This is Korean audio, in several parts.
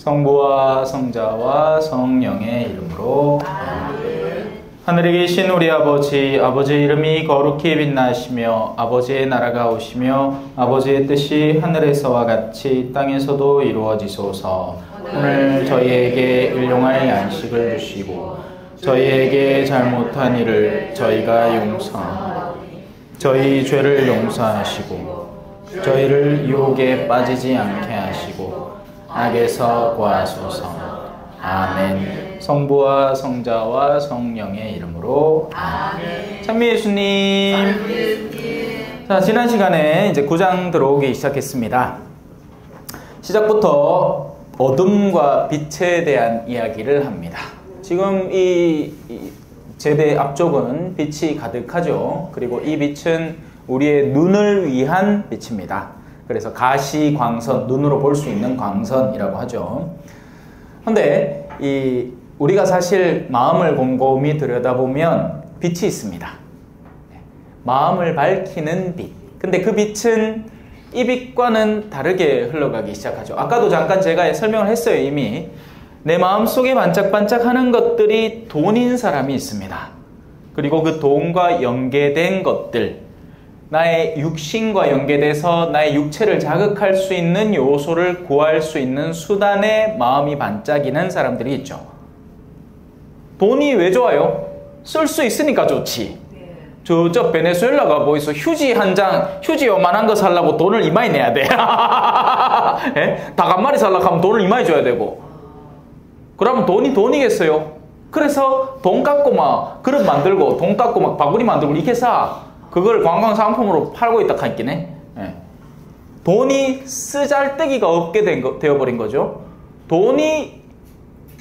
성부와 성자와 성령의 이름으로 아멘. 하늘에 계신 우리 아버지, 아버지의 이름이 거룩히 빛나시며 아버지의 나라가 오시며 아버지의 뜻이 하늘에서와 같이 땅에서도 이루어지소서. 오늘 저희에게 일용할 양식을 주시고 저희에게 잘못한 일을 저희가 용서하고 저희 죄를 용서하시고 저희를 유혹에 빠지지 않게 하시고 악에서 구하소서. 아멘. 성부와 성자와 성령의 이름으로 아멘. 찬미 예수님. 자, 지난 시간에 이제 9장 들어오기 시작했습니다. 시작부터 어둠과 빛에 대한 이야기를 합니다. 지금 이 제대 앞쪽은 빛이 가득하죠. 그리고 이 빛은 우리의 눈을 위한 빛입니다. 그래서 가시광선, 눈으로 볼 수 있는 광선이라고 하죠. 그런데 우리가 사실 마음을 곰곰이 들여다보면 빛이 있습니다. 마음을 밝히는 빛. 근데 그 빛은 이 빛과는 다르게 흘러가기 시작하죠. 아까도 잠깐 제가 설명을 했어요. 이미 내 마음속에 반짝반짝하는 것들이 돈인 사람이 있습니다. 그리고 그 돈과 연계된 것들, 나의 육신과 연계돼서 나의 육체를 자극할 수 있는 요소를 구할 수 있는 수단에 마음이 반짝이는 사람들이 있죠. 돈이 왜 좋아요? 쓸 수 있으니까 좋지. 저 베네수엘라가 뭐 있어? 휴지 한 장, 휴지 요만한 거 살려고 돈을 이마에 내야 돼. 예? 닭 한 마리 살려고 하면 돈을 이마에 줘야 되고. 그러면 돈이 돈이겠어요? 그래서 돈 갖고 막 그릇 만들고 돈 갖고 막 바구니 만들고 이렇게 사. 그걸 관광 상품으로 팔고 있다 하긴 해. 예. 돈이 쓰잘데기가 없게 되어버린 거죠. 돈이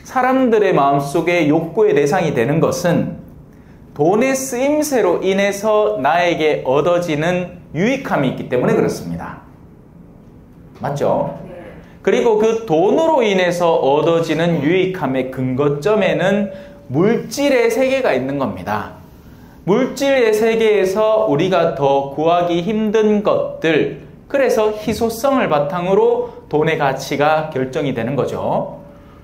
사람들의 마음속에 욕구의 대상이 되는 것은 돈의 쓰임새로 인해서 나에게 얻어지는 유익함이 있기 때문에 그렇습니다. 맞죠? 그리고 그 돈으로 인해서 얻어지는 유익함의 근거점에는 물질의 세계가 있는 겁니다. 물질의 세계에서 우리가 더 구하기 힘든 것들, 그래서 희소성을 바탕으로 돈의 가치가 결정이 되는 거죠.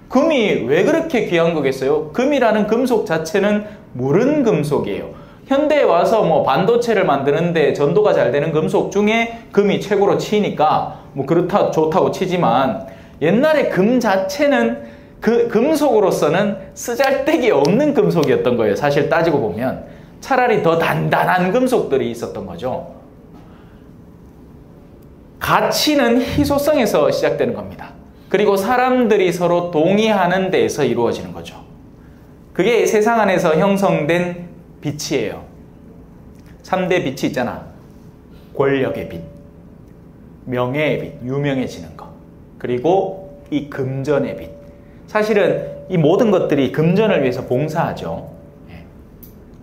금이 왜 그렇게 귀한 거겠어요? 금이라는 금속 자체는 무른 금속이에요. 현대에 와서 뭐 반도체를 만드는데 전도가 잘 되는 금속 중에 금이 최고로 치니까 뭐 그렇다 좋다고 치지만, 옛날에 금 자체는 그 금속으로서는 쓰잘데기 없는 금속이었던 거예요. 사실 따지고 보면 차라리 더 단단한 금속들이 있었던 거죠. 가치는 희소성에서 시작되는 겁니다. 그리고 사람들이 서로 동의하는 데에서 이루어지는 거죠. 그게 세상 안에서 형성된 빛이에요. 3대 빛이 있잖아. 권력의 빛, 명예의 빛, 유명해지는 것, 그리고 이 금전의 빛. 사실은 이 모든 것들이 금전을 위해서 봉사하죠.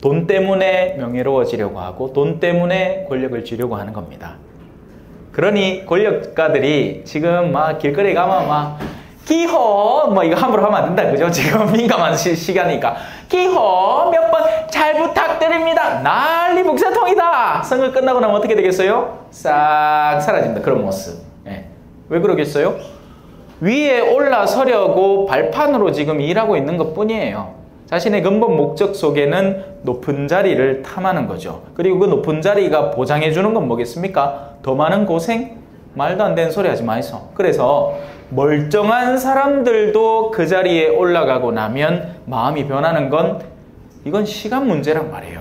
돈 때문에 명예로워지려고 하고 돈 때문에 권력을 쥐려고 하는 겁니다. 그러니 권력가들이 지금 막 길거리에 가면 막 기호 뭐 이거 함부로 하면 안 된다, 그죠? 지금 민감한 시간이니까 기호 몇 번 잘 부탁드립니다. 난리 북새통이다. 선거 끝나고 나면 어떻게 되겠어요? 싹 사라집니다. 그런 모습. 예. 왜 그러겠어요? 위에 올라서려고 발판으로 지금 일하고 있는 것 뿐이에요. 자신의 근본 목적 속에는 높은 자리를 탐하는 거죠. 그리고 그 높은 자리가 보장해주는 건 뭐겠습니까? 더 많은 고생? 말도 안 되는 소리 하지 마이소. 그래서 멀쩡한 사람들도 그 자리에 올라가고 나면 마음이 변하는 건 이건 시간 문제란 말이에요.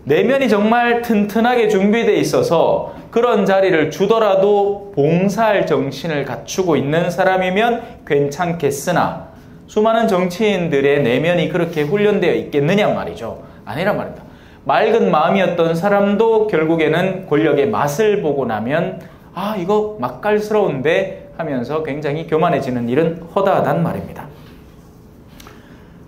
내면이 정말 튼튼하게 준비되어 있어서 그런 자리를 주더라도 봉사할 정신을 갖추고 있는 사람이면 괜찮겠으나 수많은 정치인들의 내면이 그렇게 훈련되어 있겠느냐 말이죠. 아니란 말입니다. 맑은 마음이었던 사람도 결국에는 권력의 맛을 보고 나면 아, 이거 맛깔스러운데 하면서 굉장히 교만해지는 일은 허다하단 말입니다.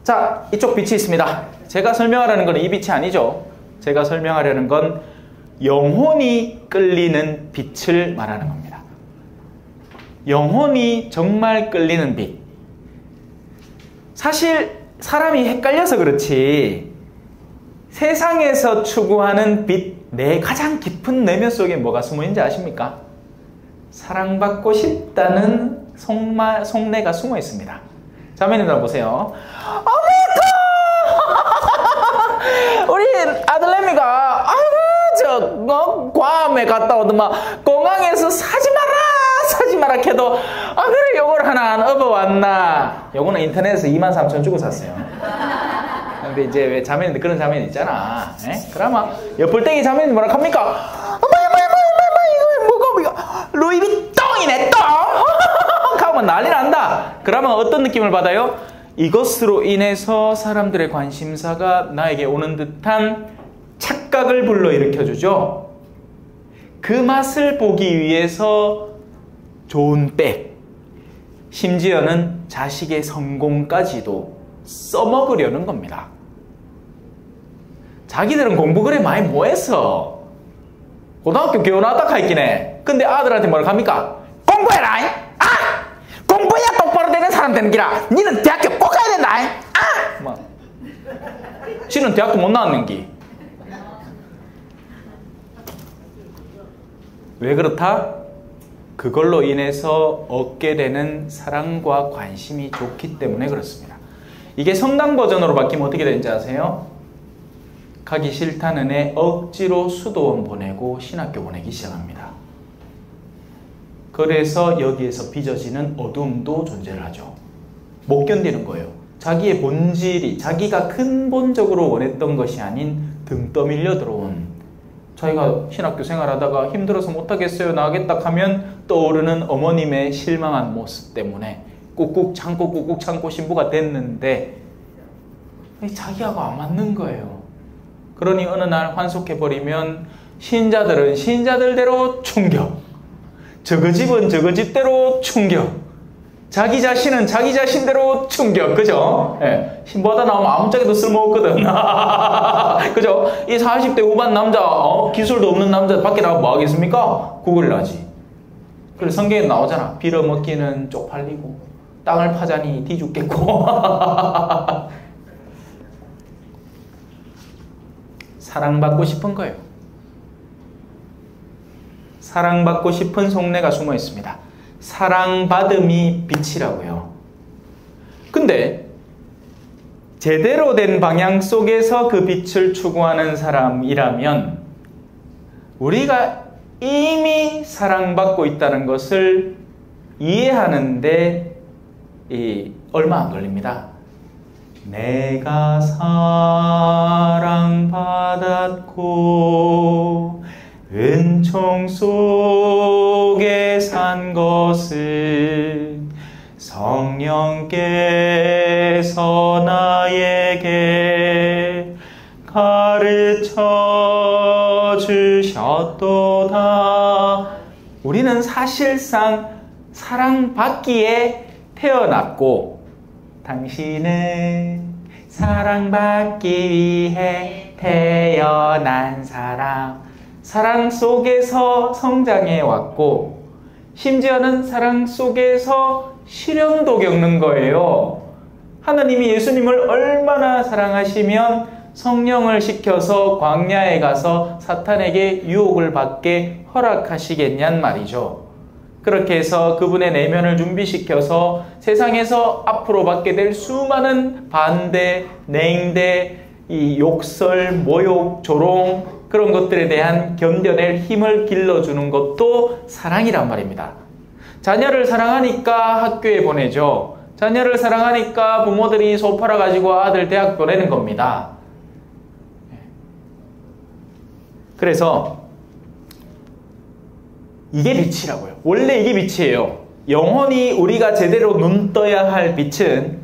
자, 이쪽 빛이 있습니다. 제가 설명하려는 건 이 빛이 아니죠. 제가 설명하려는 건 영혼이 끌리는 빛을 말하는 겁니다. 영혼이 정말 끌리는 빛. 사실 사람이 헷갈려서 그렇지 세상에서 추구하는 빛, 내 가장 깊은 내면 속에 뭐가 숨어 있는지 아십니까? 사랑받고 싶다는 속내가 숨어 있습니다. 자매님들 보세요. 우리 아들내미가 괌에 갔다 오더만 공항에서 사지 마라 해도 그래 요걸 하나 안 업어왔나. 요거는 인터넷에서 23,000원 주고 샀어요. 근데 이제 왜 자매님들 그런 자매님 있잖아. 그러면 옆불땡이 자매님 뭐라 합니까? 이거 루이비통이네 똥. 하면 난리 난다. 그러면 어떤 느낌을 받아요? 이것으로 인해서 사람들의 관심사가 나에게 오는 듯한 착각을 불러일으켜주죠. 그 맛을 보기 위해서 좋은 백, 심지어는 자식의 성공까지도 써먹으려는 겁니다. 자기들은 공부 그래 많이 뭐했어. 고등학교 겨우 나왔다 했긴 해. 근데 아들한테 뭐라 합니까? 공부해라! 공부해야 똑바로 되는 사람 되는 기라. 니는 대학교 꼭 가야 된다. 지는 대학도 못 나왔는 기. 왜 그렇다? 그걸로 인해서 얻게 되는 사랑과 관심이 좋기 때문에 그렇습니다. 이게 성당 버전으로 바뀌면 어떻게 되는지 아세요? 가기 싫다는 애 억지로 수도원 보내고 신학교 보내기 시작합니다. 그래서 여기에서 빚어지는 어둠도 존재를 하죠. 못 견디는 거예요. 자기의 본질이 자기가 근본적으로 원했던 것이 아닌 등 떠밀려 들어온, 자기가 신학교 생활하다가 힘들어서 못하겠어요 나가겠다 하면 떠오르는 어머님의 실망한 모습 때문에 꾹꾹 참고 신부가 됐는데 자기하고 안 맞는 거예요. 그러니 어느 날 환속해버리면 신자들은 신자들대로 충격, 저그 집은 저그 집대로 충격, 자기 자신은 자기 자신대로 충격. 그죠? 예. 신부하다 나오면 아무짝에도 쓸모없거든. 그죠? 이 40대 후반 남자, 기술도 없는 남자 밖에 나가면 뭐 하겠습니까? 구걸을 하지. 그래서 성경에 나오잖아. 빌어먹기는 쪽팔리고 땅을 파자니 뒤죽겠고. 사랑받고 싶은 거예요. 사랑받고 싶은 속내가 숨어 있습니다. 사랑받음이 빛이라고요. 근데 제대로 된 방향 속에서 그 빛을 추구하는 사람이라면 우리가 이미 사랑받고 있다는 것을 이해하는데 얼마 안 걸립니다. 내가 사랑받았고 은총 속에 산 것은 성령께서 나에게 가르쳐 주셨도다. 우리는 사실상 사랑받기에 태어났고 당신은 사랑받기 위해 태어난 사람, 사랑 속에서 성장해 왔고 심지어는 사랑 속에서 시련도 겪는 거예요. 하나님이 예수님을 얼마나 사랑하시면 성령을 시켜서 광야에 가서 사탄에게 유혹을 받게 허락하시겠냔 말이죠. 그렇게 해서 그분의 내면을 준비시켜서 세상에서 앞으로 받게 될 수많은 반대, 냉대, 이 욕설, 모욕, 조롱 그런 것들에 대한 견뎌낼 힘을 길러주는 것도 사랑이란 말입니다. 자녀를 사랑하니까 학교에 보내죠. 자녀를 사랑하니까 부모들이 소 팔아가지고 아들 대학 보내는 겁니다. 그래서 이게 빛이라고요. 원래 이게 빛이에요. 영원히 우리가 제대로 눈 떠야 할 빛은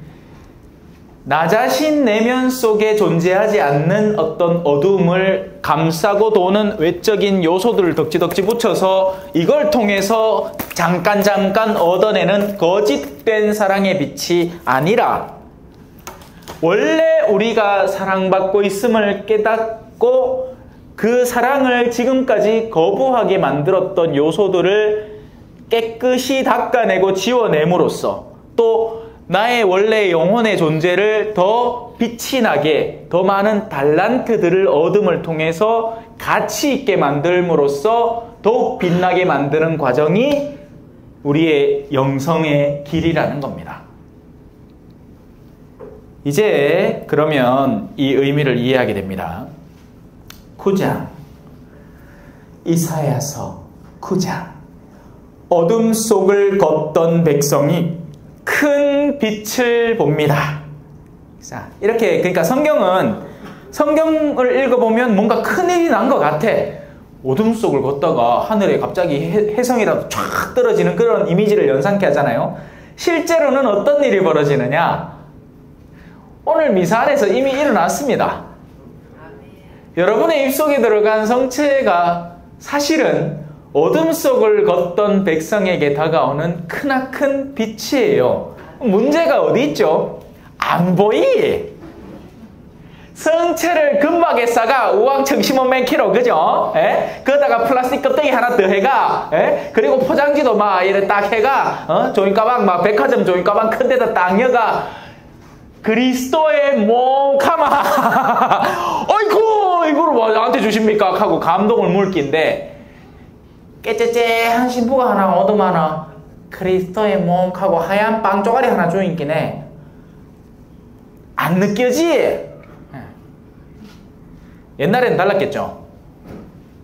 나 자신 내면 속에 존재하지 않는 어떤 어둠을 감싸고 도는 외적인 요소들을 덕지덕지 붙여서 이걸 통해서 잠깐 얻어내는 거짓된 사랑의 빛이 아니라 원래 우리가 사랑받고 있음을 깨닫고 그 사랑을 지금까지 거부하게 만들었던 요소들을 깨끗이 닦아내고 지워냄으로써 또 나의 원래 영혼의 존재를 더 빛이 나게 더 많은 달란트들을 얻음을 통해서 가치 있게 만들므로써 더욱 빛나게 만드는 과정이 우리의 영성의 길이라는 겁니다. 이제 그러면 이 의미를 이해하게 됩니다. 9장 이사야서 9장 어둠 속을 걷던 백성이 큰 빛을 봅니다. 자, 이렇게 그러니까 성경을 읽어보면 뭔가 큰일이 난 것 같아. 어둠 속을 걷다가 하늘에 갑자기 혜성이라도 쫙 떨어지는 그런 이미지를 연상케 하잖아요. 실제로는 어떤 일이 벌어지느냐? 오늘 미사 안에서 이미 일어났습니다. 여러분의 입속에 들어간 성체가 사실은 어둠 속을 걷던 백성에게 다가오는 크나큰 빛이에요. 문제가 어디 있죠? 안 보이. 성체를 금박에 싸가 우왕청 심으면 몇 킬로, 그죠? 에? 그러다가 플라스틱 껍데기 하나 더 해가, 에? 그리고 포장지도 막 이래 딱 해가, 종이가방, 막 백화점 종이가방 큰 데다 딱 여가, 그리스도의 몸카마. 어이구, 이거를 뭐 나한테 주십니까? 하고 감동을 물긴데, 깨째째한 신부가 하나 얻으면은, 그리스도의 몸하고 하얀 빵 쪼가리 하나 주인긴 해. 안 느껴지? 옛날에는 달랐겠죠.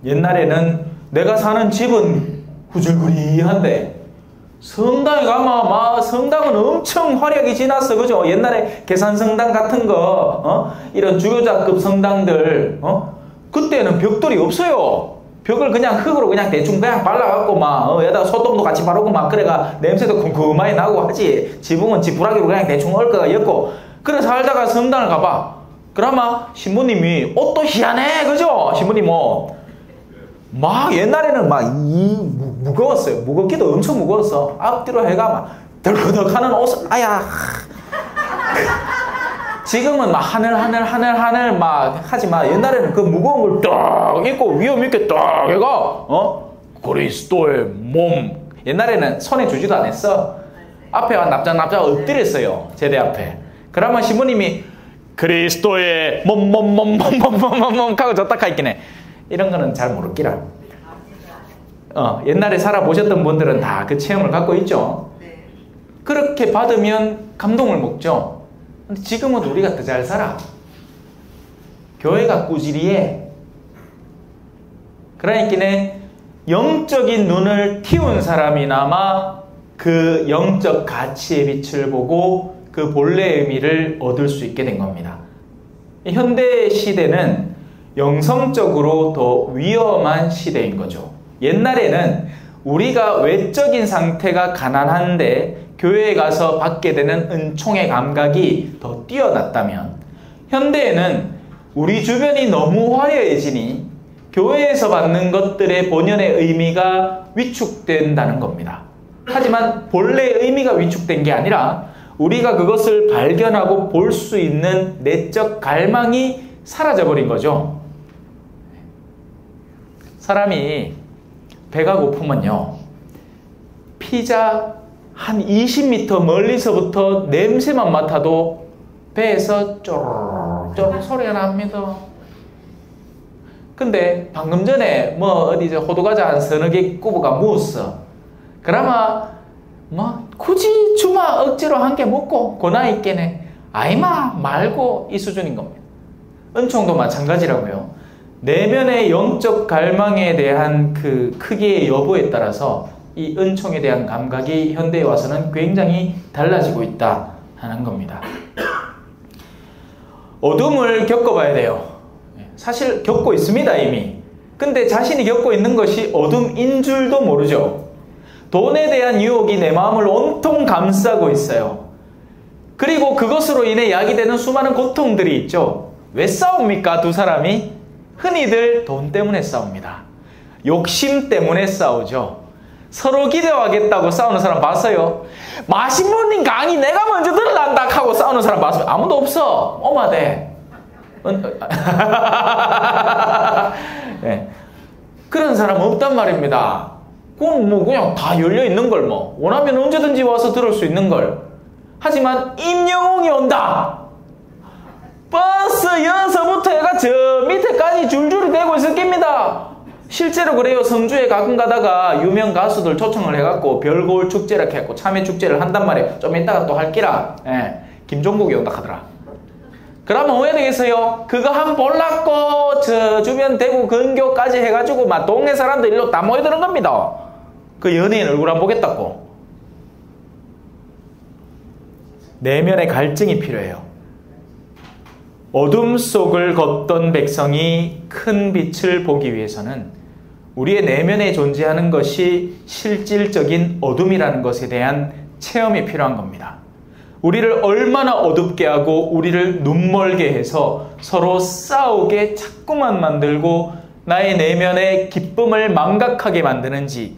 옛날에는 내가 사는 집은 후줄그리한데 성당에 가면 막 성당은 엄청 화려하게 지났어, 그죠? 옛날에 계산성당 같은 거, 이런 주교자급 성당들, 그때는 벽돌이 없어요. 벽을 그냥 흙으로 그냥 대충 그냥 발라갖고 막 여기다가 소똥도 같이 바르고 막 그래가 냄새도 쿰쿰하게 나고 하지. 지붕은 지푸라기로 그냥 대충 얽어가 엮고. 그래 살다가 성당을 가봐. 그러면 신부님이 옷도 희한해, 그죠? 신부님 옷. 막 옛날에는 막 무거웠어요. 무겁기도 엄청 무거웠어. 앞뒤로 해가 막 덜커덕하는 옷, 아야. 지금은 막 하늘 막 하지만 옛날에는 그 무거운 걸 딱 입고 위험 있게 딱 해가 그리스도의 몸. 옛날에는 손에 주지도 않았어. 앞에 납작 엎드렸어요. 제대 앞에. 그러면 신부님이 그리스도의 몸 하고 졌다 있긴 해. 이런 거는 잘 모르기라. 옛날에 살아보셨던 분들은 다 그 체험을 갖고 있죠. 그렇게 받으면 감동을 먹죠. 근데 지금은 우리가 더 잘 살아. 교회가 꾸지리해. 그러니까 영적인 눈을 틔운 사람이나마 그 영적 가치의 빛을 보고 그 본래의 의미를 얻을 수 있게 된 겁니다. 현대 시대는 영성적으로 더 위험한 시대인 거죠. 옛날에는 우리가 외적인 상태가 가난한데 교회에 가서 받게 되는 은총의 감각이 더 뛰어났다면, 현대에는 우리 주변이 너무 화려해지니 교회에서 받는 것들의 본연의 의미가 위축된다는 겁니다. 하지만 본래의 의미가 위축된 게 아니라 우리가 그것을 발견하고 볼 수 있는 내적 갈망이 사라져버린 거죠. 사람이 배가 고프면요, 피자 한 20m 멀리서부터 냄새만 맡아도 배에서 쪼르륵 소리가 납니다. 근데 방금 전에 뭐 어디 호두과자 한 서너 개 꾸부가 묵었어. 그러면 뭐 굳이 주마 억지로 한 개 먹고 고나 있겠네. 아이마 말고 이 수준인 겁니다. 은총도 마찬가지라고요. 내면의 영적 갈망에 대한 그 크기의 여부에 따라서 이 은총에 대한 감각이 현대에 와서는 굉장히 달라지고 있다 하는 겁니다. 어둠을 겪어봐야 돼요. 사실 겪고 있습니다, 이미. 근데 자신이 겪고 있는 것이 어둠인 줄도 모르죠. 돈에 대한 유혹이 내 마음을 온통 감싸고 있어요. 그리고 그것으로 인해 야기되는 수많은 고통들이 있죠. 왜 싸웁니까, 두 사람이? 흔히들 돈 때문에 싸웁니다. 욕심 때문에 싸우죠. 서로 기대하겠다고 싸우는 사람 봤어요? 마신모님 강의 내가 먼저 들어간다 하고 싸우는 사람 봤어요? 아무도 없어. 오마대. 네. 그런 사람 없단 말입니다. 그건 뭐 그냥 다 열려있는 걸 뭐. 원하면 언제든지 와서 들을 수 있는 걸. 하지만 임영웅이 온다. 버스 여서부터 해가 저 밑에까지 줄줄이 대고 있을 겁니다. 실제로 그래요. 성주에 가끔 가다가 유명 가수들 초청을 해갖고 별고울 축제라 해갖고 참외 축제를 한단 말이에요. 좀 이따가 또 할기라. 예, 김종국이 온다 하더라. 그러면 뭐 해야 되겠어요? 그거 한 볼랐고 저 주변 대구 근교까지 해가지고 막 동네 사람들 일로 다 모여드는 겁니다. 그 연예인 얼굴 안 보겠다고. 내면의 갈증이 필요해요. 어둠 속을 걷던 백성이 큰 빛을 보기 위해서는 우리의 내면에 존재하는 것이 실질적인 어둠이라는 것에 대한 체험이 필요한 겁니다. 우리를 얼마나 어둡게 하고 우리를 눈멀게 해서 서로 싸우게 자꾸만 만들고 나의 내면의 기쁨을 망각하게 만드는지.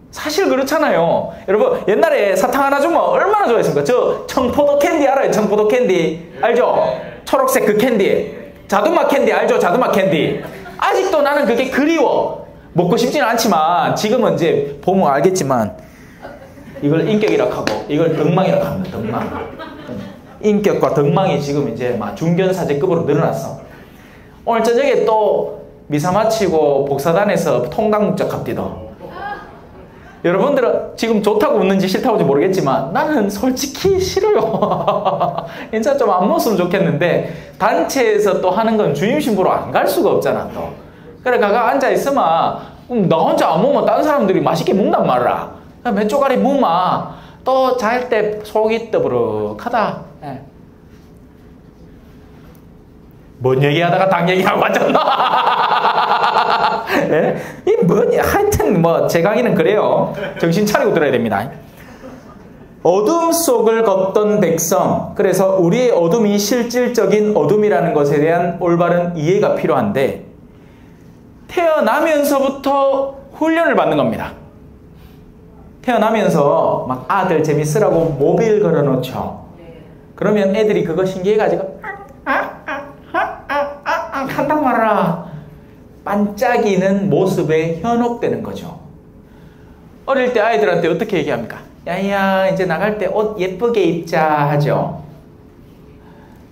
사실 그렇잖아요. 여러분 옛날에 사탕 하나 주면 얼마나 좋아했습니까? 저 청포도 캔디 알아요? 청포도 캔디 알죠? 초록색 그 캔디. 자두맛 캔디 알죠? 자두맛 캔디. 아직도 나는 그게 그리워. 먹고 싶지는 않지만 지금은 이제 보면 알겠지만 이걸 인격이라고 하고 이걸 덕망이라고 합니다. 덕망. 인격과 덕망이 지금 이제 막 중견사제급으로 늘어났어. 오늘 저녁에 또 미사 마치고 복사단에서 통당 묵작합디다. 여러분들은 지금 좋다고 웃는지 싫다고 웃는지 모르겠지만 나는 솔직히 싫어요. 진짜 좀 안 먹었으면 좋겠는데 단체에서 또 하는 건 주임 신부로 안 갈 수가 없잖아 또. 그래 가가 앉아있으면 나 혼자 안 먹으면 다른 사람들이 맛있게 먹단 말이야. 몇 쪼가리 무마 또 잘 때 속이 떠부룩하다. 예. 뭔 얘기하다가 당 얘기하고 앉았나? 예? 이 뭐냐? 하여튼 뭐 제 강의는 그래요. 정신 차리고 들어야 됩니다. 어둠 속을 걷던 백성. 그래서 우리의 어둠이 실질적인 어둠이라는 것에 대한 올바른 이해가 필요한데 태어나면서부터 훈련을 받는 겁니다. 태어나면서 막 아들 재밌으라고 모빌 걸어놓죠. 그러면 애들이 그거 신기해가지고 한단 말이야. 반짝이는 모습에 현혹되는 거죠. 어릴 때 아이들한테 어떻게 얘기합니까? 야야 이제 나갈 때 옷 예쁘게 입자 하죠.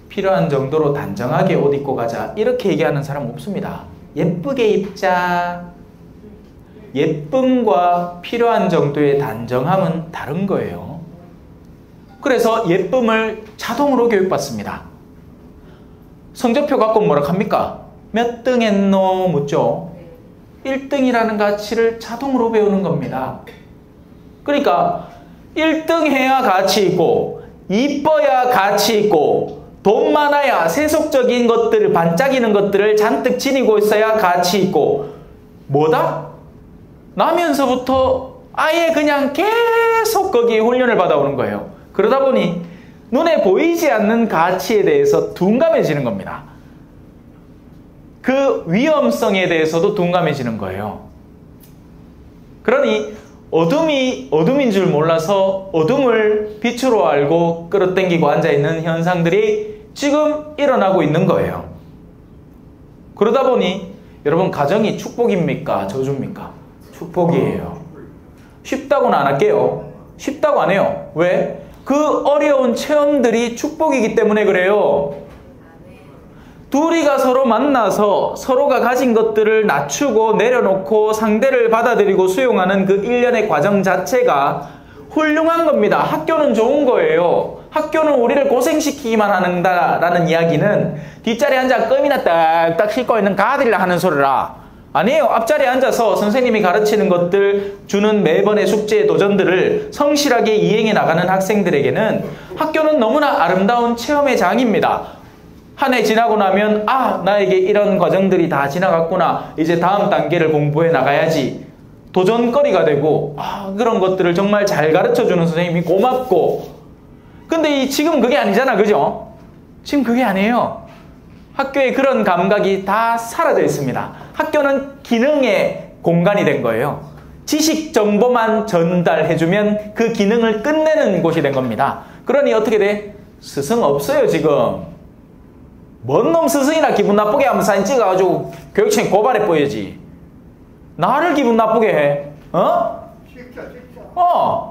필요한 정도로 단정하게 옷 입고 가자 이렇게 얘기하는 사람 없습니다. 예쁘게 입자. 예쁨과 필요한 정도의 단정함은 다른 거예요. 그래서 예쁨을 자동으로 교육받습니다. 성적표 갖고 뭐라 합니까? 몇 등 했노 묻죠. 1등이라는 가치를 자동으로 배우는 겁니다. 그러니까 1등 해야 가치 있고 이뻐야 가치 있고 돈 많아야 세속적인 것들을 반짝이는 것들을 잔뜩 지니고 있어야 가치 있고 뭐다? 나면서부터 아예 그냥 계속 거기에 훈련을 받아오는 거예요. 그러다 보니 눈에 보이지 않는 가치에 대해서 둔감해지는 겁니다. 그 위험성에 대해서도 둔감해지는 거예요. 그러니 어둠이 어둠인 줄 몰라서 어둠을 빛으로 알고 끌어당기고 앉아있는 현상들이 지금 일어나고 있는 거예요. 그러다 보니 여러분 가정이 축복입니까? 저주입니까? 축복이에요. 쉽다고는 안 할게요. 쉽다고 안 해요. 왜? 그 어려운 체험들이 축복이기 때문에 그래요. 둘이가 서로 만나서 서로가 가진 것들을 낮추고 내려놓고 상대를 받아들이고 수용하는 그 일련의 과정 자체가 훌륭한 겁니다. 학교는 좋은 거예요. 학교는 우리를 고생시키기만 한다라는 이야기는 뒷자리에 앉아 껌이나 딱딱 싣고 있는 가들이라 하는 소리라. 아니에요. 앞자리에 앉아서 선생님이 가르치는 것들 주는 매번의 숙제의 도전들을 성실하게 이행해 나가는 학생들에게는 학교는 너무나 아름다운 체험의 장입니다. 한 해 지나고 나면 나에게 이런 과정들이 다 지나갔구나. 이제 다음 단계를 공부해 나가야지. 도전거리가 되고 그런 것들을 정말 잘 가르쳐주는 선생님이 고맙고. 근데 지금 그게 아니잖아. 그죠? 지금 그게 아니에요. 학교에 그런 감각이 다 사라져 있습니다. 학교는 기능의 공간이 된 거예요. 지식 정보만 전달해주면 그 기능을 끝내는 곳이 된 겁니다. 그러니 어떻게 돼? 스승 없어요 지금. 뭔 놈 스승이나 기분 나쁘게 하면 사진 찍어가지고 교육청에 고발해 보여야지. 나를 기분 나쁘게 해?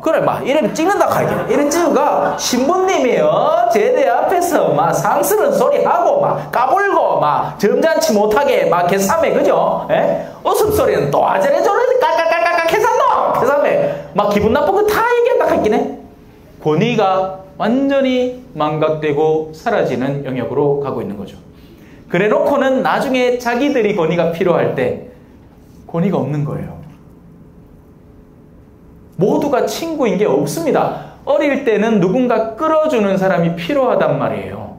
그래, 막, 이래 찍는다, 가야겠네. 이래 찍어가, 신부님이, 제대 앞에서 막 상스러운 소리 하고, 막, 까불고, 막, 점잖지 못하게, 막, 개삼해, 그죠? 예? 웃음소리는 또 아저래 저래, 깔깔깔깔깔, 개삼해. 막, 기분 나쁜 거 다 얘기한다, 가야겠네. 권위가 완전히 망각되고 사라지는 영역으로 가고 있는 거죠. 그래 놓고는 나중에 자기들이 권위가 필요할 때, 권위가 없는 거예요. 모두가 친구인 게 없습니다. 어릴 때는 누군가 끌어주는 사람이 필요하단 말이에요.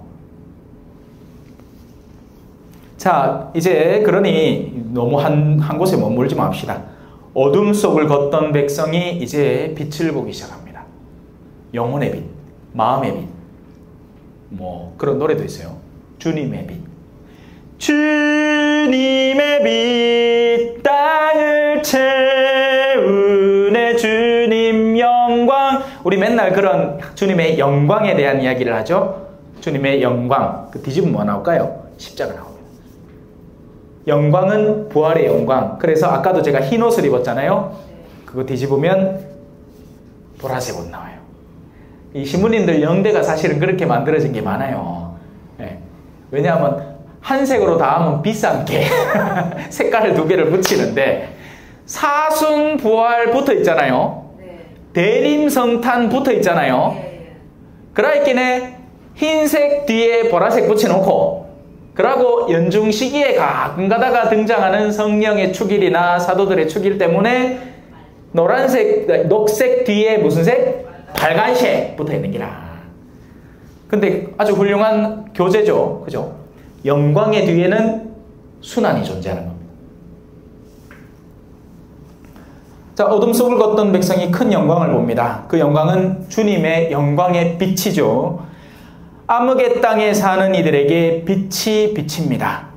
자, 이제 그러니 너무 한 곳에 머물지 맙시다. 어둠 속을 걷던 백성이 이제 빛을 보기 시작합니다. 영혼의 빛, 마음의 빛, 뭐 그런 노래도 있어요. 주님의 빛. 주님의 빛 땅을 채우네 주님 영광. 우리 맨날 그런 주님의 영광에 대한 이야기를 하죠. 주님의 영광. 그 뒤집으면 뭐 나올까요? 십자가 나옵니다. 영광은 부활의 영광. 그래서 아까도 제가 흰 옷을 입었잖아요. 그거 뒤집으면 보라색 옷 나와요. 이 신부님들 영대가 사실은 그렇게 만들어진 게 많아요. 네. 왜냐하면 한색으로 다 하면 비싼 게 색깔을 두 개를 붙이는데 사순 부활 붙어 있잖아요. 대림 성탄 붙어 있잖아요. 그러니까 흰색 뒤에 보라색 붙여놓고 그러고 연중 시기에 가끔 가다가 등장하는 성령의 축일이나 사도들의 축일 때문에 노란색, 녹색 뒤에 무슨 색? 빨간색 붙어 있는 기라. 근데 아주 훌륭한 교제죠. 그죠? 영광의 뒤에는 순환이 존재하는 겁니다. 자, 어둠 속을 걷던 백성이 큰 영광을 봅니다. 그 영광은 주님의 영광의 빛이죠. 암흑의 땅에 사는 이들에게 빛이 비칩니다.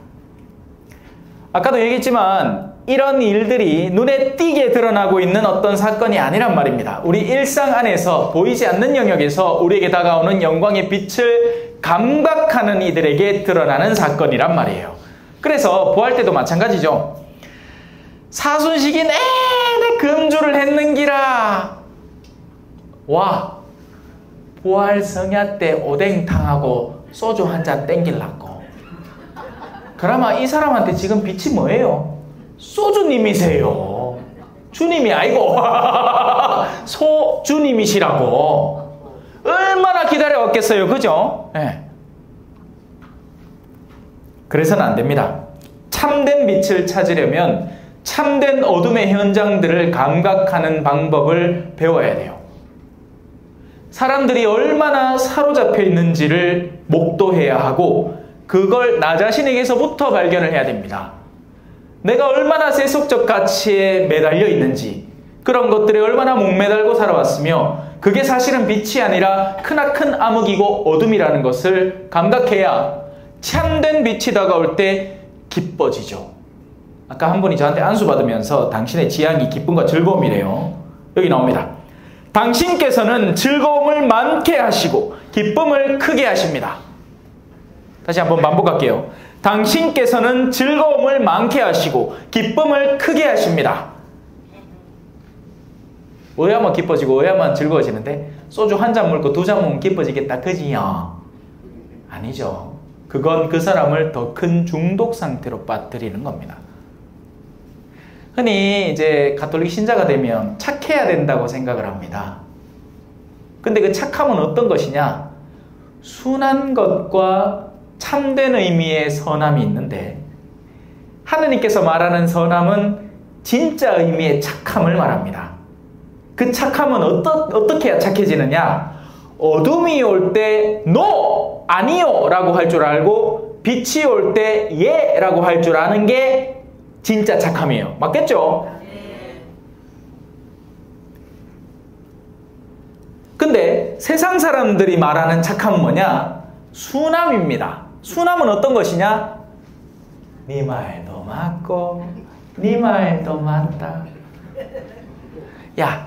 아까도 얘기했지만 이런 일들이 눈에 띄게 드러나고 있는 어떤 사건이 아니란 말입니다. 우리 일상 안에서 보이지 않는 영역에서 우리에게 다가오는 영광의 빛을 감각하는 이들에게 드러나는 사건이란 말이에요. 그래서 부활 때도 마찬가지죠. 사순시기 내내 금주를 했는기라. 와, 부활 성야 때 오뎅탕하고 소주 한 잔 땡길라고. 그러면 이 사람한테 지금 빛이 뭐예요? 소주님이세요. 주님이 아니고 소주님이시라고. 얼마나 기다려왔겠어요. 그죠? 네. 그래서는 안 됩니다. 참된 빛을 찾으려면 참된 어둠의 현장들을 감각하는 방법을 배워야 돼요. 사람들이 얼마나 사로잡혀 있는지를 목도해야 하고 그걸 나 자신에게서부터 발견을 해야 됩니다. 내가 얼마나 세속적 가치에 매달려 있는지, 그런 것들에 얼마나 목매달고 살아왔으며 그게 사실은 빛이 아니라 크나큰 암흑이고 어둠이라는 것을 감각해야 참된 빛이 다가올 때 기뻐지죠. 아까 한 분이 저한테 안수 받으면서 당신의 지향이 기쁨과 즐거움이래요. 여기 나옵니다. 당신께서는 즐거움을 많게 하시고 기쁨을 크게 하십니다. 다시 한번 반복할게요. 당신께서는 즐거움을 많게 하시고 기쁨을 크게 하십니다. 어야만 기뻐지고 어야만 즐거워지는데 소주 한 잔 먹고 두 잔 먹으면 기뻐지겠다 그지요? 아니죠. 그건 그 사람을 더 큰 중독 상태로 빠뜨리는 겁니다. 흔히 이제 가톨릭 신자가 되면 착해야 된다고 생각을 합니다. 근데 그 착함은 어떤 것이냐? 순한 것과 참된 의미의 선함이 있는데 하느님께서 말하는 선함은 진짜 의미의 착함을 말합니다. 그 착함은 어떻게 해야 착해지느냐? 어둠이 올 때 NO! 아니요! 라고 할 줄 알고 빛이 올 때 예! 라고 할 줄 아는 게 진짜 착함이에요. 맞겠죠? 근데 세상 사람들이 말하는 착함은 뭐냐? 순함입니다. 순함은 어떤 것이냐? 네 말도 맞고 네 말도 맞다. 야,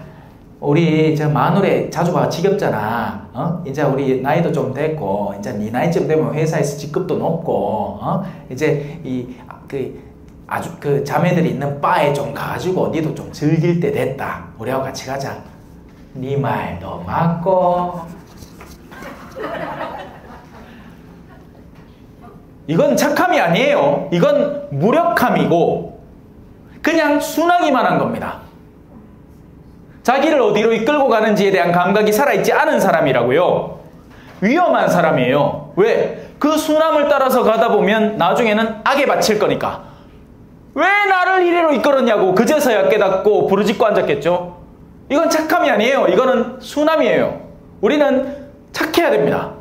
우리 저 마누레 자주 봐 지겹잖아. 이제 우리 나이도 좀 됐고 이제 네 나이쯤 되면 회사에서 직급도 높고 이제 아주 그 자매들이 있는 바에 좀 가가지고 니도 좀 즐길 때 됐다. 우리하고 같이 가자. 네 말도 맞고. 이건 착함이 아니에요. 이건 무력함이고 그냥 순하기만 한 겁니다. 자기를 어디로 이끌고 가는지에 대한 감각이 살아있지 않은 사람이라고요. 위험한 사람이에요. 왜? 그 순함을 따라서 가다 보면 나중에는 악에 바칠 거니까. 왜 나를 이리로 이끌었냐고 그제서야 깨닫고 부르짖고 앉았겠죠. 이건 착함이 아니에요. 이거는 순함이에요. 우리는 착해야 됩니다.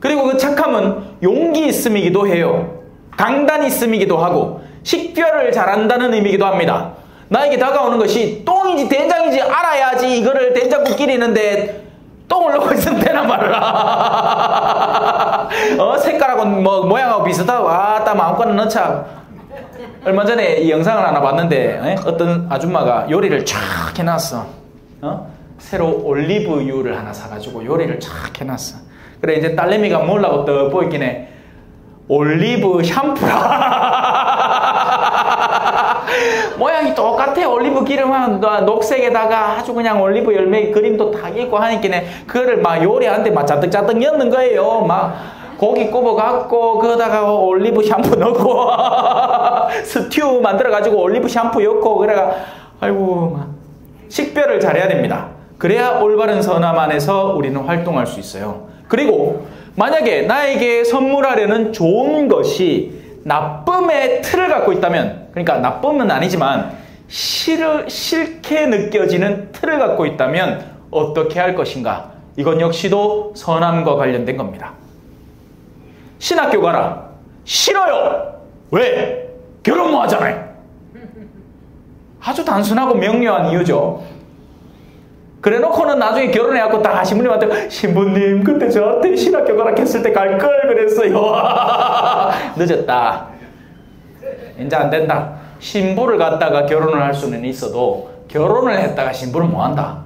그리고 그 착함은 용기 있음이기도 해요. 강단 있음이기도 하고 식별을 잘한다는 의미이기도 합니다. 나에게 다가오는 것이 똥인지 된장인지 알아야지 이거를 된장국 끓이는데 똥을 넣고 있으면 되나 말라. 색깔하고 뭐 모양하고 비슷하고 딱 마음껏 넣자. 얼마 전에 이 영상을 하나 봤는데 어떤 아줌마가 요리를 쫙 해놨어. 새로 올리브유를 하나 사가지고 요리를 쫙 해놨어. 그래 이제 딸내미가 먹으려고 떡 보이긴 해. 올리브 샴푸라. 모양이 똑같아. 올리브 기름은 녹색에다가 아주 그냥 올리브 열매 그림도 다 있고 하니까 그거를 막 요리하는데 막 짜득짜득 엮는 거예요. 막 고기 굽어갖고 거기다가 올리브 샴푸 넣고 스튜 만들어가지고 올리브 샴푸 넣고 그래가 아이고 막 식별을 잘해야 됩니다. 그래야 올바른 선함 안에서 우리는 활동할 수 있어요. 그리고 만약에 나에게 선물하려는 좋은 것이 나쁨의 틀을 갖고 있다면, 그러니까 나쁨은 아니지만 싫게 느껴지는 틀을 갖고 있다면 어떻게 할 것인가? 이건 역시도 선함과 관련된 겁니다. 신학교 가라. 싫어요. 왜? 결혼 뭐 하잖아요. 아주 단순하고 명료한 이유죠. 그래 놓고는 나중에 결혼해갖고 다 신부님한테 신부님 그때 저한테 신학교 가라 했을 때 갈 걸 그랬어요. 늦었다. 이제 안 된다. 신부를 갖다가 결혼을 할 수는 있어도 결혼을 했다가 신부를 뭐 한다.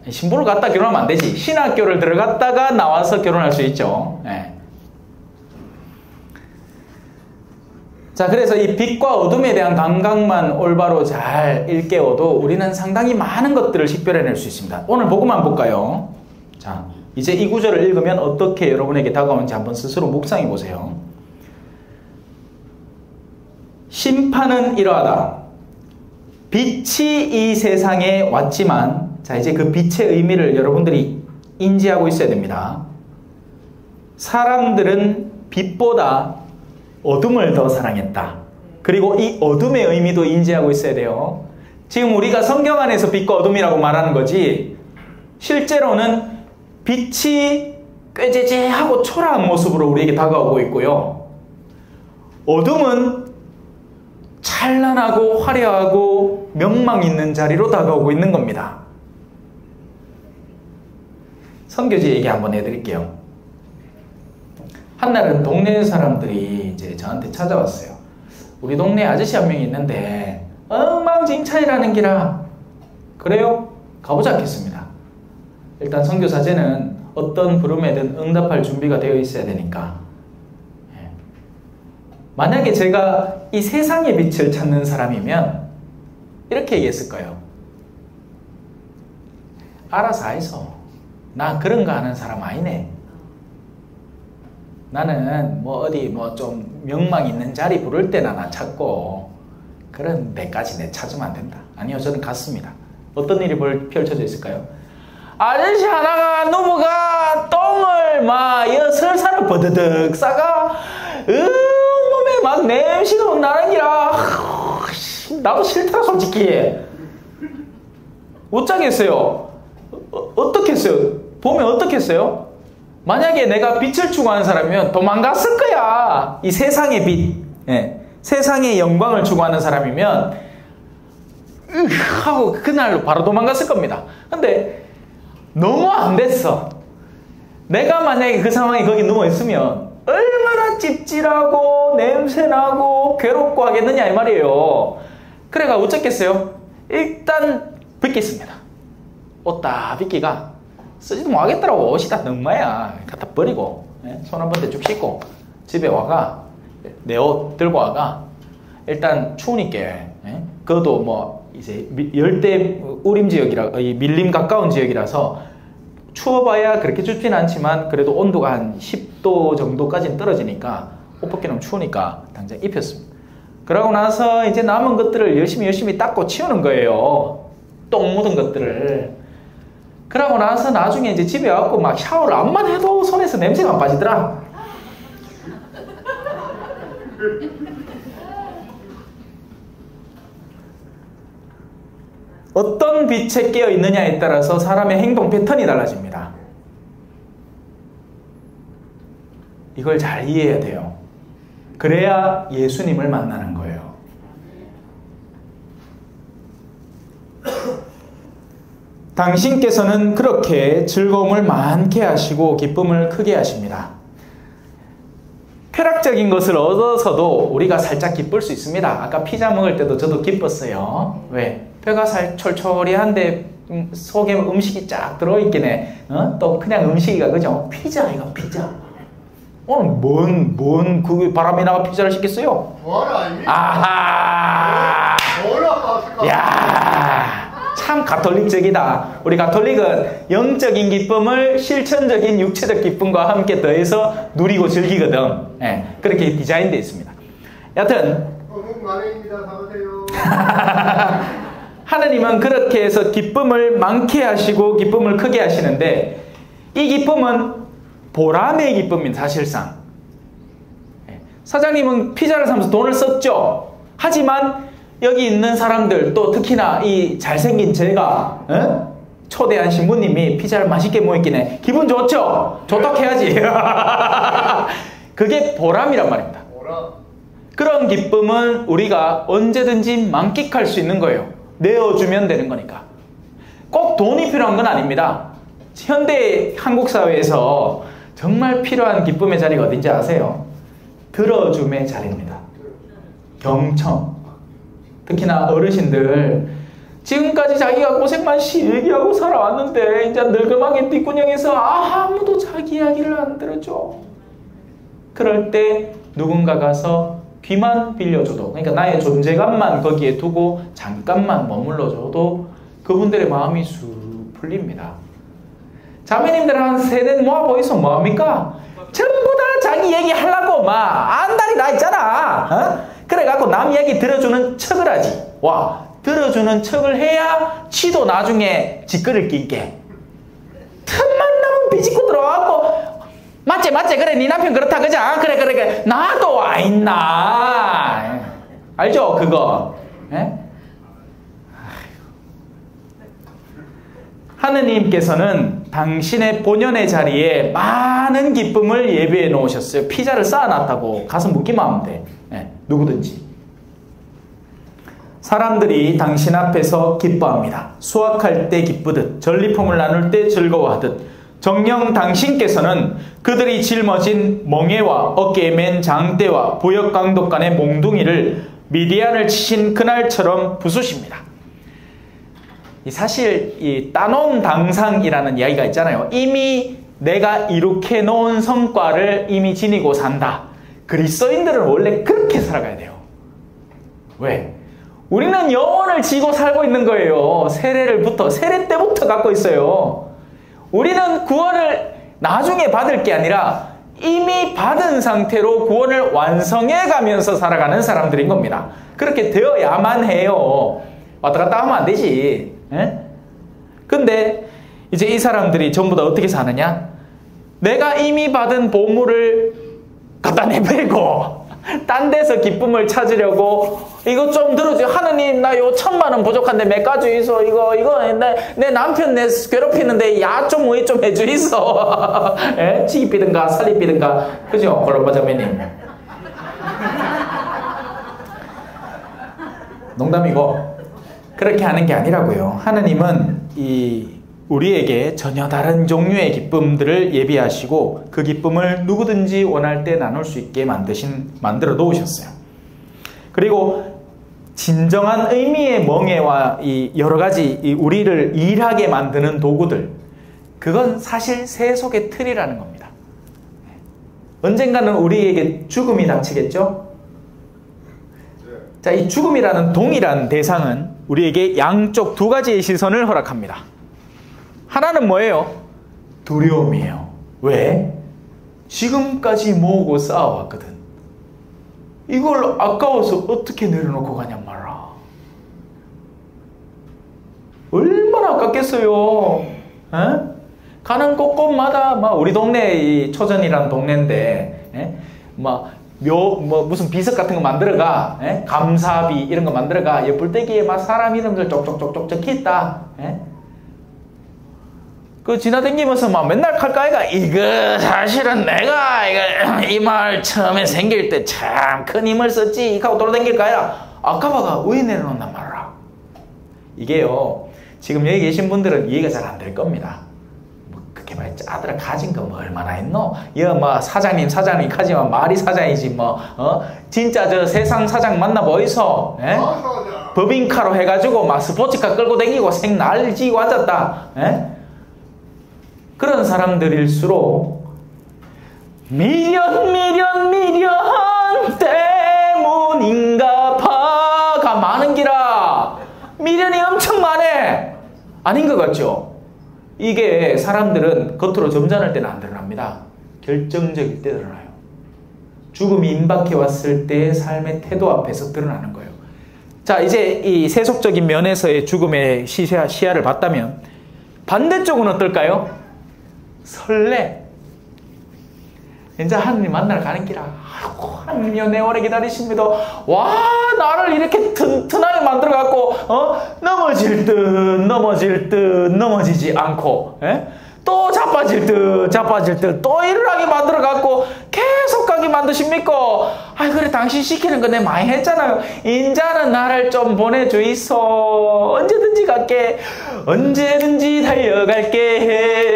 신부를 갖다 결혼하면 안 되지. 신학교를 들어갔다가 나와서 결혼할 수 있죠. 네. 자, 그래서 이 빛과 어둠에 대한 감각만 올바로 잘 일깨워도 우리는 상당히 많은 것들을 식별해낼 수 있습니다. 오늘 보고만 볼까요? 자, 이제 이 구절을 읽으면 어떻게 여러분에게 다가오는지 한번 스스로 묵상해 보세요. 심판은 이러하다. 빛이 이 세상에 왔지만, 자, 이제 그 빛의 의미를 여러분들이 인지하고 있어야 됩니다. 사람들은 빛보다 어둠을 더 사랑했다. 그리고 이 어둠의 의미도 인지하고 있어야 돼요. 지금 우리가 성경 안에서 빛과 어둠이라고 말하는 거지 실제로는 빛이 꾀재재하고 초라한 모습으로 우리에게 다가오고 있고요. 어둠은 찬란하고 화려하고 명망 있는 자리로 다가오고 있는 겁니다. 선교지 얘기 한번 해드릴게요. 한날은 동네 사람들이 이제 저한테 찾아왔어요. 우리 동네 아저씨 한 명이 있는데 엉망진창이라는 기라. 그래요? 가보자 했습니다. 일단 선교사제는 어떤 부름에든 응답할 준비가 되어 있어야 되니까. 만약에 제가 이 세상의 빛을 찾는 사람이면 이렇게 얘기했을 거예요. 알아서 하이소. 나 그런 거 하는 사람 아니네. 나는 뭐 어디 뭐 좀 명망 있는 자리 부를 때나 나 찾고 그런 데까지 내 찾으면 안 된다. 아니요, 저는 갔습니다. 어떤 일이 펼쳐져 있을까요? 아저씨 하나가 누구가 똥을 막 설사를 버드득 싸가 몸에 막 냄새가 나는 기라. 나도 싫더라 솔직히. 어쩌겠어요? 어떻게 했어요? 보면 어떻게 했어요? 만약에 내가 빛을 추구하는 사람이면 도망갔을 거야. 이 세상의 빛, 세상의 영광을 추구하는 사람이면 하고 그날로 바로 도망갔을 겁니다. 근데 너무 안 됐어. 내가 만약에 그 상황에 거기 누워있으면 얼마나 찝찝하고 냄새나고 괴롭고 하겠느냐 이 말이에요. 그래가 어쩌겠어요? 일단 벗겠습니다. 옷 다 벗기가 쓰지도 못하겠더라고. 옷이 다 넉마야. 갖다 버리고 손 한 번 대쭉 씻고 집에 와가 내 옷 들고 와가 일단 추우니까 그것도 뭐 이제 열대 우림 지역이라 이 밀림 가까운 지역이라서 추워봐야 그렇게 춥진 않지만 그래도 온도가 한 10도 정도까지는 떨어지니까 옷 벗기는 추우니까 당장 입혔습니다. 그러고 나서 이제 남은 것들을 열심히 닦고 치우는 거예요. 똥 묻은 것들을. 그러고 나서 나중에 이제 집에 와서 막 샤워를 안만 해도 손에서 냄새가 안 빠지더라. 어떤 빛에 깨어 있느냐에 따라서 사람의 행동 패턴이 달라집니다. 이걸 잘 이해해야 돼요. 그래야 예수님을 만나는 거예요. 당신께서는 그렇게 즐거움을 많게 하시고 기쁨을 크게 하십니다. 쾌락적인 것을 얻어서도 우리가 살짝 기쁠 수 있습니다. 아까 피자 먹을 때도 저도 기뻤어요. 왜? 뼈가 촐촐한데 속에 음식이 쫙 들어있긴 해. 또 그냥 음식이가 그죠? 피자 이거 피자. 오늘 그 바람이 나가 피자를 시켰어요? 아하. 야. 참 가톨릭적이다. 우리 가톨릭은 영적인 기쁨을 실천적인 육체적 기쁨과 함께 더해서 누리고 즐기거든. 예, 그렇게 디자인되어 있습니다. 여튼 하느님은 그렇게 해서 기쁨을 많게 하시고 기쁨을 크게 하시는데 이 기쁨은 보람의 기쁨입니다. 사실상 사장님은 피자를 사면서 돈을 썼죠. 하지만 여기 있는 사람들 또 특히나 이 잘생긴 제가 초대한 신부님이 피자를 맛있게 먹었기에 기분 좋죠? 좋다고 해야지. 그게 보람이란 말입니다. 그런 기쁨은 우리가 언제든지 만끽할 수 있는 거예요. 내어주면 되는 거니까. 꼭 돈이 필요한 건 아닙니다. 현대 한국 사회에서 정말 필요한 기쁨의 자리가 어딘지 아세요? 들어줌의 자리입니다. 경청. 특히나 어르신들 지금까지 자기가 고생만 얘기하고 살아왔는데 이제 늙음하게 뒷구녕에서 아무도 자기 이야기를 안 들어줘. 그럴 때 누군가 가서 귀만 빌려줘도, 그러니까 나의 존재감만 거기에 두고 잠깐만 머물러줘도 그분들의 마음이 쑥 풀립니다. 자매님들 한 세대 모아보이소 뭐합니까? 전부 다 자기 얘기 하려고 막 안달이 나 있잖아. 그래갖고 남 얘기 들어주는 척을 하지. 와, 들어주는 척을 해야 지도 나중에 짓거릴 게 있게. 틈만 나면 비집고 들어와갖고 맞지 그래 네 남편 그렇다 그자 그래 나도 와 있나 알죠 그거. 에? 하느님께서는 당신의 본연의 자리에 많은 기쁨을 예비해 놓으셨어요. 피자를 쌓아놨다고 가서 묻기만 하면 돼. 누구든지. 사람들이 당신 앞에서 기뻐합니다. 수확할 때 기쁘듯 전리품을 나눌 때 즐거워하듯 정녕 당신께서는 그들이 짊어진 멍에와 어깨에 맨 장대와 부역강독간의 몽둥이를 미디안을 치신 그날처럼 부수십니다. 사실 이 따놓은 당상이라는 이야기가 있잖아요. 이미 내가 이룩해 놓은 성과를 이미 지니고 산다. 그리스도인들은 원래 그렇게 살아가야 돼요. 왜? 우리는 영혼을 지고 살고 있는 거예요. 세례 때부터 갖고 있어요. 우리는 구원을 나중에 받을 게 아니라 이미 받은 상태로 구원을 완성해 가면서 살아가는 사람들인 겁니다. 그렇게 되어야만 해요. 왔다 갔다 하면 안 되지. 근데 이제 이 사람들이 전부 다 어떻게 사느냐? 내가 이미 받은 보물을 갖다 내버리고 딴 데서 기쁨을 찾으려고 이거 좀 들어줘. 하느님 나 요 1,000,000원 부족한데 몇 가지 있어. 이거 내 남편 내 괴롭히는데 야 좀 왜 좀 해줘 있어. 치기 삐든가 살리 삐든가 그죠? 걸어봐자매님. 농담이고 그렇게 하는 게 아니라고요. 하느님은 우리에게 전혀 다른 종류의 기쁨들을 예비하시고 그 기쁨을 누구든지 원할 때 나눌 수 있게 만들어 놓으셨어요. 그리고 진정한 의미의 멍에와 이 여러 가지 우리를 일하게 만드는 도구들, 그건 사실 세속의 틀이라는 겁니다. 언젠가는 우리에게 죽음이 닥치겠죠? 자, 이 죽음이라는 동일한 대상은 우리에게 양쪽 두 가지의 시선을 허락합니다. 하나는 뭐예요? 두려움이에요. 왜? 지금까지 모으고 쌓아왔거든. 이걸 아까워서 어떻게 내려놓고 가냔 말이야. 얼마나 아깝겠어요. 에? 가는 곳곳마다 막 우리 동네 이 초전이라는 동네인데, 에? 무슨 비석 같은 거 만들어가, 에? 감사비 이런 거 만들어가, 옆불대기에 막 사람 이름들 쪽쪽쪽쪽 적혀있다. 에? 그 지나다니면서 막 맨날 칼까이가 이거 사실은 내가 이 마을 처음에 생길 때 참 큰 힘을 썼지 하고 돌아다닐까야 아까봐가 왜 내려놓는단 말이야. 이게요, 지금 여기 계신 분들은 이해가 잘 안 될 겁니다. 뭐 그렇게 말했지, 아들아 가진 거 뭐 얼마나 있노? 뭐 사장님 가지만 말이 사장이지 뭐. 진짜 저 세상 사장 만나보이소? 예? 법인카로 해가지고 막 스포츠카 끌고 다니고 생 날지고 앉았다. 예? 그런 사람들일수록 미련 때문인가 봐가 많은 기라. 미련이 엄청 많네. 아닌 것 같죠? 이게 사람들은 겉으로 점잖을 때는 안 드러납니다. 결정적일 때 드러나요. 죽음이 임박해 왔을 때의 삶의 태도 앞에서 드러나는 거예요. 자, 이제 이 세속적인 면에서의 죽음의 시야를 봤다면 반대쪽은 어떨까요? 설레. 이제 하느님 만나러 가는 기라. 아이고, 하느님이여 내 오래 기다리십니다. 와, 나를 이렇게 튼튼하게 만들어갖고 넘어질 듯 넘어지지 않고, 또 자빠질 듯 또 일어나게 만들어갖고 계속 가게 만드십니까? 아이, 그래 당신 시키는 거 내 많이 했잖아요. 인자는 나를 좀 보내주이소. 언제든지 갈게. 언제든지 달려갈게.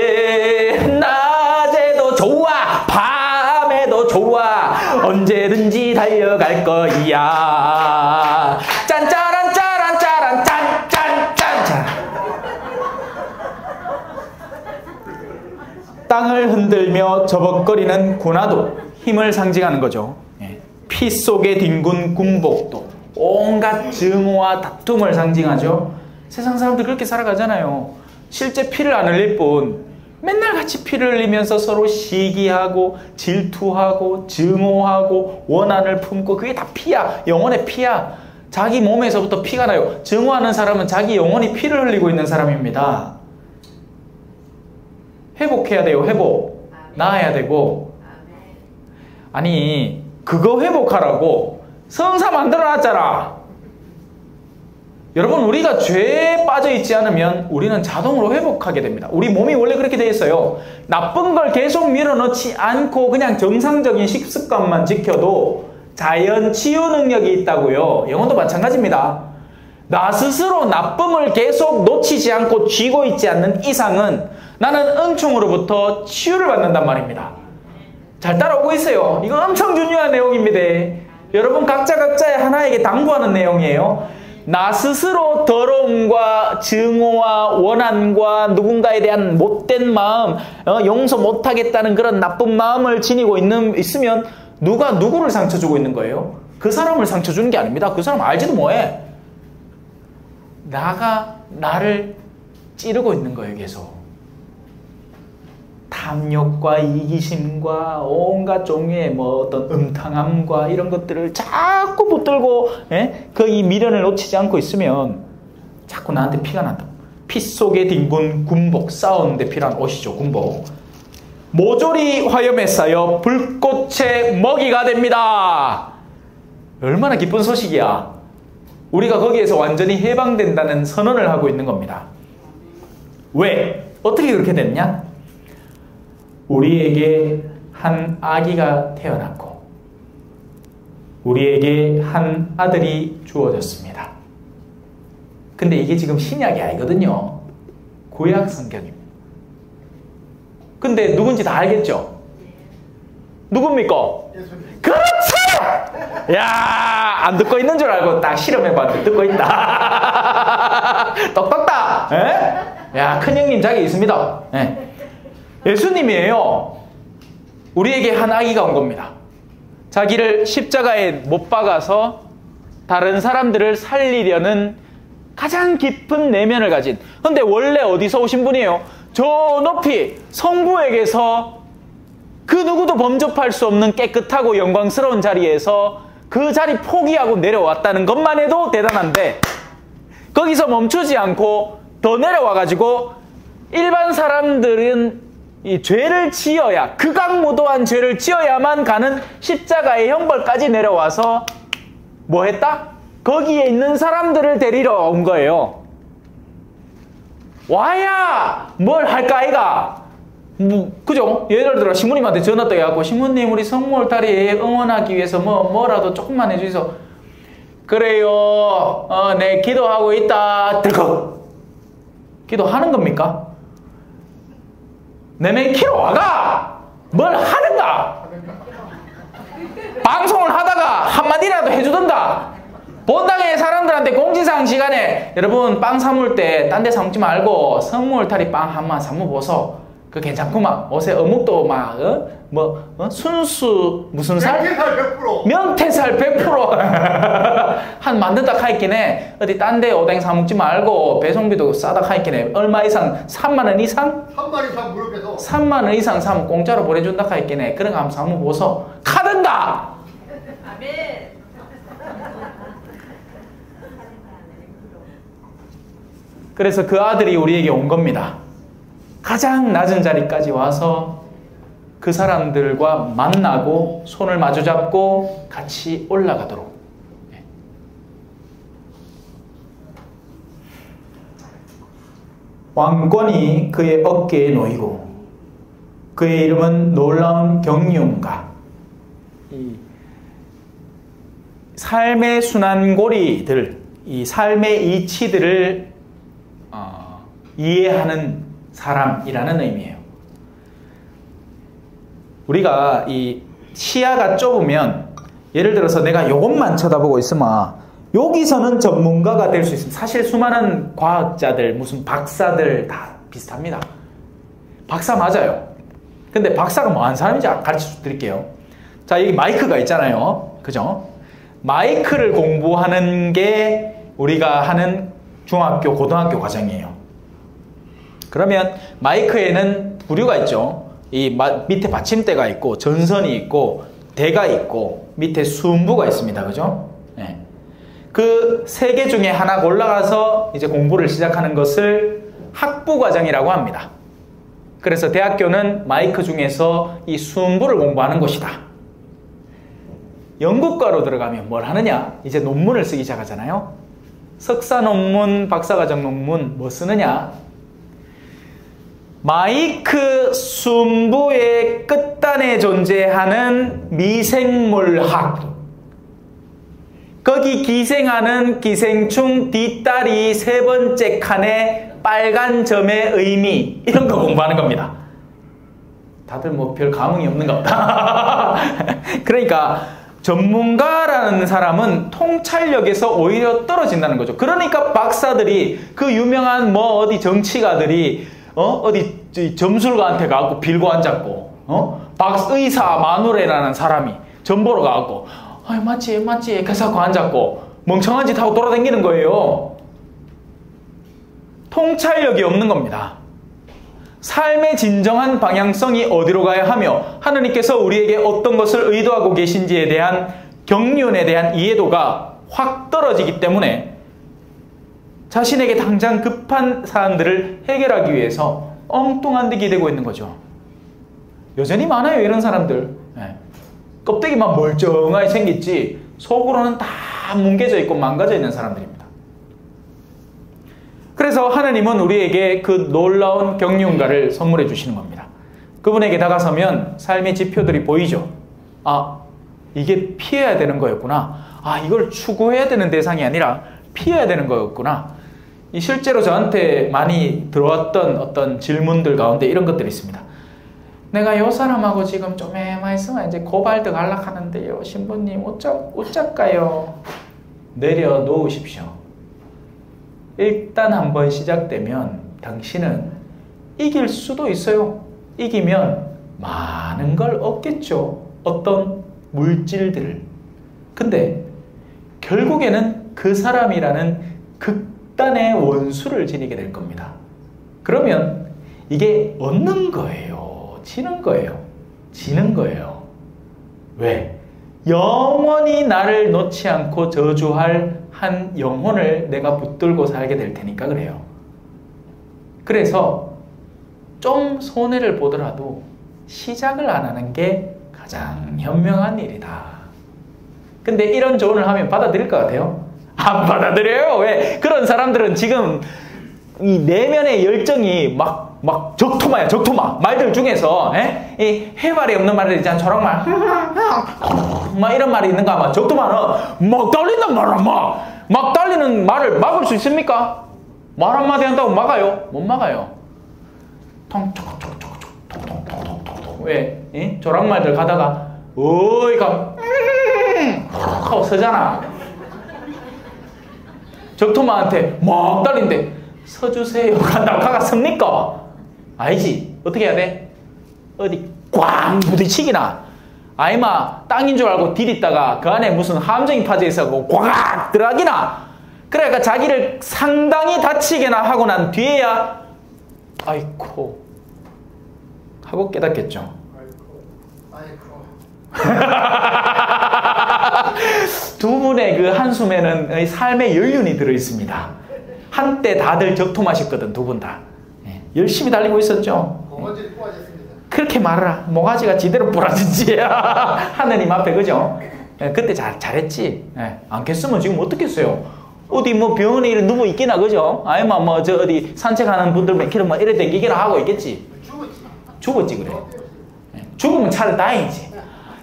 낮에도 좋아 밤에도 좋아. 언제든지 달려갈 거야. 짠짜란 짜란 짜란 짠짠짠. 땅을 흔들며 저벅거리는 군화도 힘을 상징하는 거죠. 피 속에 뒹군 군복도 온갖 증오와 다툼을 상징하죠. 세상 사람들 그렇게 살아가잖아요. 실제 피를 안 흘릴 뿐 맨날 같이 피를 흘리면서 서로 시기하고 질투하고 증오하고 원한을 품고, 그게 다 피야. 영혼의 피야. 자기 몸에서부터 피가 나요. 증오하는 사람은 자기 영혼이 피를 흘리고 있는 사람입니다. 회복해야 돼요. 회복. 나아야 되고. 아니, 그거 회복하라고 성사 만들어놨잖아. 여러분, 우리가 죄에 빠져있지 않으면 우리는 자동으로 회복하게 됩니다. 우리 몸이 원래 그렇게 되어 있어요. 나쁜 걸 계속 밀어넣지 않고 그냥 정상적인 식습관만 지켜도 자연 치유 능력이 있다고요. 영혼도 마찬가지입니다. 나 스스로 나쁨을 계속 놓치지 않고 쥐고 있지 않는 이상은 나는 은총으로부터 치유를 받는단 말입니다. 잘 따라오고 있어요. 이거 엄청 중요한 내용입니다. 여러분 각자의 하나에게 당부하는 내용이에요. 나 스스로 더러움과 증오와 원한과 누군가에 대한 못된 마음, 용서 못하겠다는 그런 나쁜 마음을 지니고 있으면 누가 누구를 상처 주고 있는 거예요? 그 사람을 상처 주는 게 아닙니다. 그 사람 알지도 뭐해. 나가 나를 찌르고 있는 거예요. 계속 탐욕과 이기심과 온갖 종류의 어떤 음탕함과 이런 것들을 자꾸 붙들고 그 이 미련을 놓치지 않고 있으면 자꾸 나한테 피가 난다. 피 속에 뒹군 군복, 싸우는데 필요한 옷이죠. 군복. 모조리 화염에 쌓여 불꽃의 먹이가 됩니다. 얼마나 기쁜 소식이야. 우리가 거기에서 완전히 해방된다는 선언을 하고 있는 겁니다. 왜? 어떻게 그렇게 됐냐? 우리에게 한 아기가 태어났고 우리에게 한 아들이 주어졌습니다. 근데 이게 지금 신약이 아니거든요. 구약 성경입니다. 근데 누군지 다 알겠죠? 누굽니까? 그렇죠! 야, 안 듣고 있는 줄 알고 딱 실험해봤는데 듣고 있다. 똑똑다. 야, 큰형님 자기 있습니다. 예수님이에요. 우리에게 한 아기가 온 겁니다. 자기를 십자가에 못 박아서 다른 사람들을 살리려는 가장 깊은 내면을 가진, 근데 원래 어디서 오신 분이에요? 저 높이 성부에게서 그 누구도 범접할 수 없는 깨끗하고 영광스러운 자리에서 그 자리 포기하고 내려왔다는 것만 해도 대단한데, 거기서 멈추지 않고 더 내려와가지고 일반 사람들은 이 죄를 지어야, 극악무도한 죄를 지어야만 가는 십자가의 형벌까지 내려와서 뭐 했다? 거기에 있는 사람들을 데리러 온 거예요. 와야 뭘 할까 아이가? 그죠? 예를 들어 신부님한테 전화 떠갖고, 신부님 우리 성모월달에 응원하기 위해서 뭐라도 조금만 해주이소. 그래요. 네 기도하고 있다. 들컥. 기도하는 겁니까? 내매 키로 와가 뭘 하는가? 방송을 하다가 한마디라도 해주던가. 본당의 사람들한테 공지사항 시간에 여러분 빵 사물 때 딴 데 사먹지 말고 성모월달이 빵 한번 사먹어보소. 그 괜찮구만. 옷에 어묵도 막 순수 무슨 살? 명태살 100%. 명태살 100% 한 만든다 하있긴 해. 어디 딴 데 오뎅 사먹지 말고 배송비도 싸다 하있긴 해. 얼마 이상? 3만 원 이상? 3만 이상 무릎에서 3만 원 이상 사면 공짜로 보내준다 하있긴 해. 그런 거 한번 사먹어보소. 카든가! 아멘. 그래서 그 아들이 우리에게 온 겁니다. 가장 낮은 자리까지 와서 그 사람들과 만나고 손을 마주잡고 같이 올라가도록. 왕권이 그의 어깨에 놓이고 그의 이름은 놀라운 경륜가. 이 삶의 순환고리들, 이 삶의 이치들을 이해하는 사람이라는 의미예요. 우리가 이 시야가 좁으면, 예를 들어서 내가 요것만 쳐다보고 있으면 여기서는 전문가가 될 수 있습니다. 사실 수많은 과학자들, 무슨 박사들 다 비슷합니다. 박사 맞아요. 근데 박사가 뭐 하는 사람인지 가르쳐 드릴게요. 자, 여기 마이크가 있잖아요. 그죠? 마이크를 공부하는 게 우리가 하는 중학교, 고등학교 과정이에요. 그러면 마이크에는 부류가 있죠. 이 밑에 받침대가 있고 전선이 있고 대가 있고 밑에 수음부가 있습니다. 그죠? 네. 그 세 개 중에 하나 골라가서 이제 공부를 시작하는 것을 학부 과정이라고 합니다. 그래서 대학교는 마이크 중에서 이 수음부를 공부하는 곳이다. 연구과로 들어가면 뭘 하느냐? 이제 논문을 쓰기 시작하잖아요. 석사 논문, 박사과정 논문 뭐 쓰느냐? 마이크 수음부의 끝단에 존재하는 미생물학, 거기 기생하는 기생충 뒷다리 세 번째 칸에 빨간 점의 의미, 이런 거 공부하는 겁니다. 다들 뭐 별 감흥이 없는가 보다. 그러니까 전문가라는 사람은 통찰력에서 오히려 떨어진다는 거죠. 그러니까 박사들이, 그 유명한 뭐 어디 정치가들이 어디 점술가한테 가갖고 빌고 앉았고, 박의사 마누레라는 사람이 점보러 가갖고 맞지 그래서 앉았고 멍청한 짓 하고 돌아다니는 거예요. 통찰력이 없는 겁니다. 삶의 진정한 방향성이 어디로 가야 하며 하느님께서 우리에게 어떤 것을 의도하고 계신지에 대한 경륜에 대한 이해도가 확 떨어지기 때문에 자신에게 당장 급한 사안들을 해결하기 위해서 엉뚱한 데 기대고 있는 거죠. 여전히 많아요, 이런 사람들. 네. 껍데기만 멀쩡하게 생겼지 속으로는 다 뭉개져 있고 망가져 있는 사람들입니다. 그래서 하나님은 우리에게 그 놀라운 경륜가를 선물해 주시는 겁니다. 그분에게 다가서면 삶의 지표들이 보이죠. 아, 이게 피해야 되는 거였구나. 아, 이걸 추구해야 되는 대상이 아니라 피해야 되는 거였구나. 실제로 저한테 많이 들어왔던 어떤 질문들 가운데 이런 것들이 있습니다. 내가 요 사람하고 지금 좀 애만 있으면 이제 고발도 갈락하는데요. 신부님 어쩔까요? 내려놓으십시오. 일단 한번 시작되면 당신은 이길 수도 있어요. 이기면 많은 걸 얻겠죠. 어떤 물질들을. 근데 결국에는 그 사람이라는 극단의 원수를 지니게 될 겁니다. 그러면 이게 얻는 거예요? 지는 거예요? 지는 거예요. 왜? 영원히 나를 놓지 않고 저주할 한 영혼을 내가 붙들고 살게 될 테니까 그래요. 그래서 좀 손해를 보더라도 시작을 안 하는 게 가장 현명한 일이다. 근데 이런 조언을 하면 받아들일 것 같아요? 안 받아들여요. 왜? 그런 사람들은 지금 이 내면의 열정이 막 적토마야, 적토마. 말들 중에서, 이 해발이 없는 말들 있잖아. 저랑말. 막 이런 말이 있는가? 아마 적토마는 막 떨린단 말이야, 막 떨리는 말을 막을 수 있습니까? 말 한마디 한다고 막아요? 못 막아요. 왜? 조랑말들 가다가, 어이가, 하고 서잖아. 적토마한테 막 떨린대. 서주세요. 간다고 가가 섭니까? 아니지. 어떻게 해야 돼? 어디 꽝 부딪히기나. 아이마 땅인 줄 알고 디딛다가 그 안에 무슨 함정이 파져 있어서 꽉 들어가기나. 그러니까 자기를 상당히 다치게나 하고 난 뒤에야 아이코 하고 깨닫겠죠. 두 분의 그 한숨에는 삶의 연륜이 들어있습니다. 한때 다들 적토마셨거든. 두 분 다. 열심히 달리고 있었죠. 모가지를 부러졌습니다. 그렇게 말하라. 모가지가 지대로 부러지지. 하느님 앞에, 그죠? 그때 잘했지. 안 깼으면 지금 어떻겠어요? 어디 뭐 병원에 누워 있기나, 그죠? 아니면 뭐 저 어디 산책하는 분들 몇 킬로 뭐 이래 댕기기나 하고 있겠지. 죽었지 그래. 죽으면 차라리 다행이지.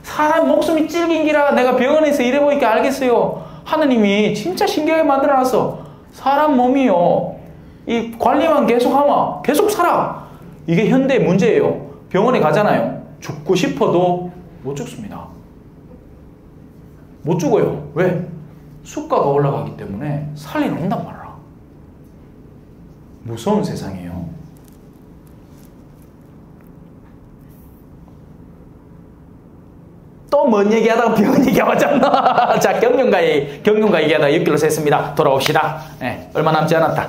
사람 목숨이 찔긴 기라 내가 병원에서 일해보니까 알겠어요. 하느님이 진짜 신기하게 만들어놨어. 사람 몸이요, 이 관리만 계속하면 계속 살아. 이게 현대의 문제예요. 병원에 가잖아요. 죽고 싶어도 못 죽습니다. 못 죽어요. 왜? 수가가 올라가기 때문에 살리는 온단 말이야. 무서운 세상이에요. 또 뭔 얘기하다가 병원 얘기하잖아. 자, 경륜가 얘기하다가 6길로 셌습니다. 돌아옵시다. 얼마 남지 않았다.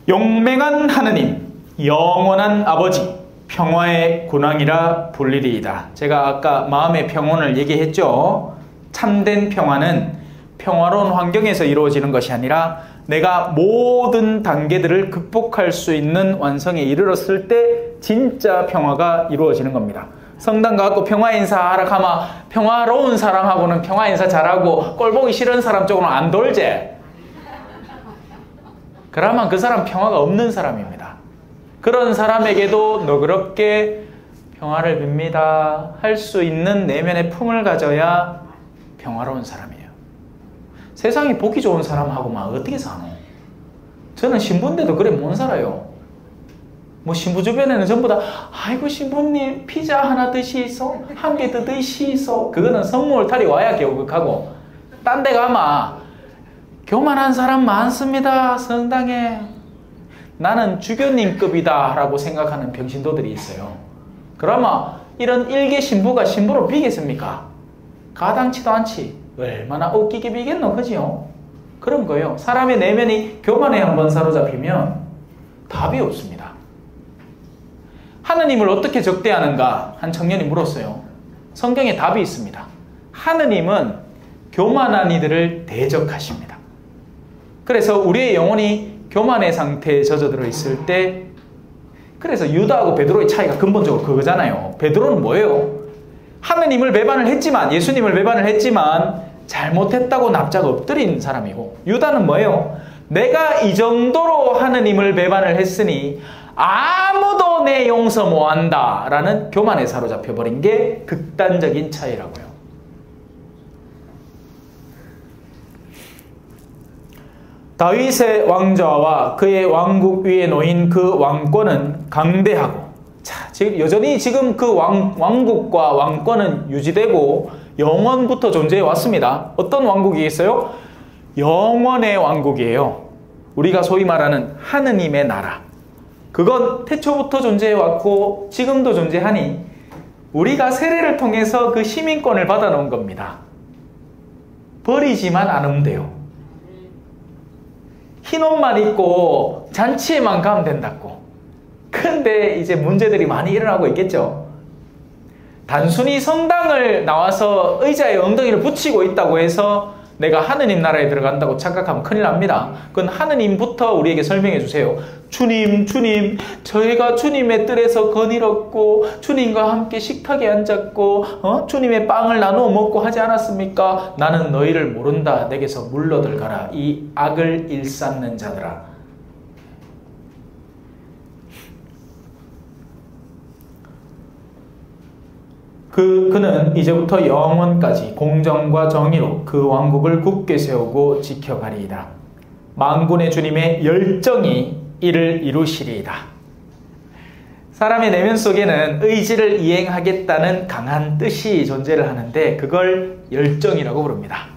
용맹한 하느님, 영원한 아버지, 평화의 군왕이라 불리리이다. 제가 아까 마음의 평온을 얘기했죠. 참된 평화는 평화로운 환경에서 이루어지는 것이 아니라 내가 모든 단계들을 극복할 수 있는 완성에 이르렀을 때 진짜 평화가 이루어지는 겁니다. 성당 가고 평화 인사하라 하면 평화로운 사람하고는 평화 인사 잘하고 꼴 보기 싫은 사람 쪽으로는 안 돌지. 그러면 그 사람 평화가 없는 사람입니다. 그런 사람에게도 너그럽게 평화를 빕니다 할 수 있는 내면의 품을 가져야 평화로운 사람이에요. 세상에 보기 좋은 사람하고만 어떻게 사노? 저는 신부인데도 그래 못 살아요. 뭐 신부 주변에는 전부 다 아이고 신부님 피자 하나 드시소, 한 개 더 드시소. 그거는 성모를 타리 와야 교극하고, 딴 데 가마 교만한 사람 많습니다. 성당에 나는 주교님급이다 라고 생각하는 병신도들이 있어요. 그러면 이런 일개 신부가 신부로 비겠습니까? 가당치도 않지. 얼마나 웃기게 비겠노, 그지요? 그런 거예요. 사람의 내면이 교만에 한번 사로잡히면 답이 없습니다. 하느님을 어떻게 적대하는가? 한 청년이 물었어요. 성경에 답이 있습니다. 하느님은 교만한 이들을 대적하십니다. 그래서 우리의 영혼이 교만의 상태에 젖어들어 있을 때, 그래서 유다하고 베드로의 차이가 근본적으로 그거잖아요. 베드로는 뭐예요? 하느님을 배반을 했지만, 예수님을 배반을 했지만 잘못했다고 납작 엎드린 사람이고, 유다는 뭐예요? 내가 이 정도로 하느님을 배반을 했으니 아무도 내 용서 못한다 라는 교만에 사로잡혀 버린 게 극단적인 차이라고요. 다윗의 왕좌와 그의 왕국 위에 놓인 그 왕권은 강대하고, 자, 여전히 지금 그 왕국과 왕권은 유지되고 영원부터 존재해 왔습니다. 어떤 왕국이 있어요? 영원의 왕국이에요. 우리가 소위 말하는 하느님의 나라. 그건 태초부터 존재해 왔고 지금도 존재하니 우리가 세례를 통해서 그 시민권을 받아 놓은 겁니다. 버리지만 않으면 돼요. 흰 옷만 입고 잔치에만 가면 된다고. 근데 이제 문제들이 많이 일어나고 있겠죠. 단순히 성당을 나와서 의자에 엉덩이를 붙이고 있다고 해서 내가 하느님 나라에 들어간다고 착각하면 큰일 납니다. 그건 하느님부터 우리에게 설명해 주세요. 주님, 저희가 주님의 뜰에서 거닐었고 주님과 함께 식탁에 앉았고 주님의 빵을 나누어 먹고 하지 않았습니까? 나는 너희를 모른다. 내게서 물러들 가라. 이 악을 일삼는 자들아. 그는 이제부터 영원까지 공정과 정의로 그 왕국을 굳게 세우고 지켜가리이다. 만군의 주님의 열정이 이를 이루시리이다. 사람의 내면 속에는 의지를 이행하겠다는 강한 뜻이 존재를 하는데 그걸 열정이라고 부릅니다.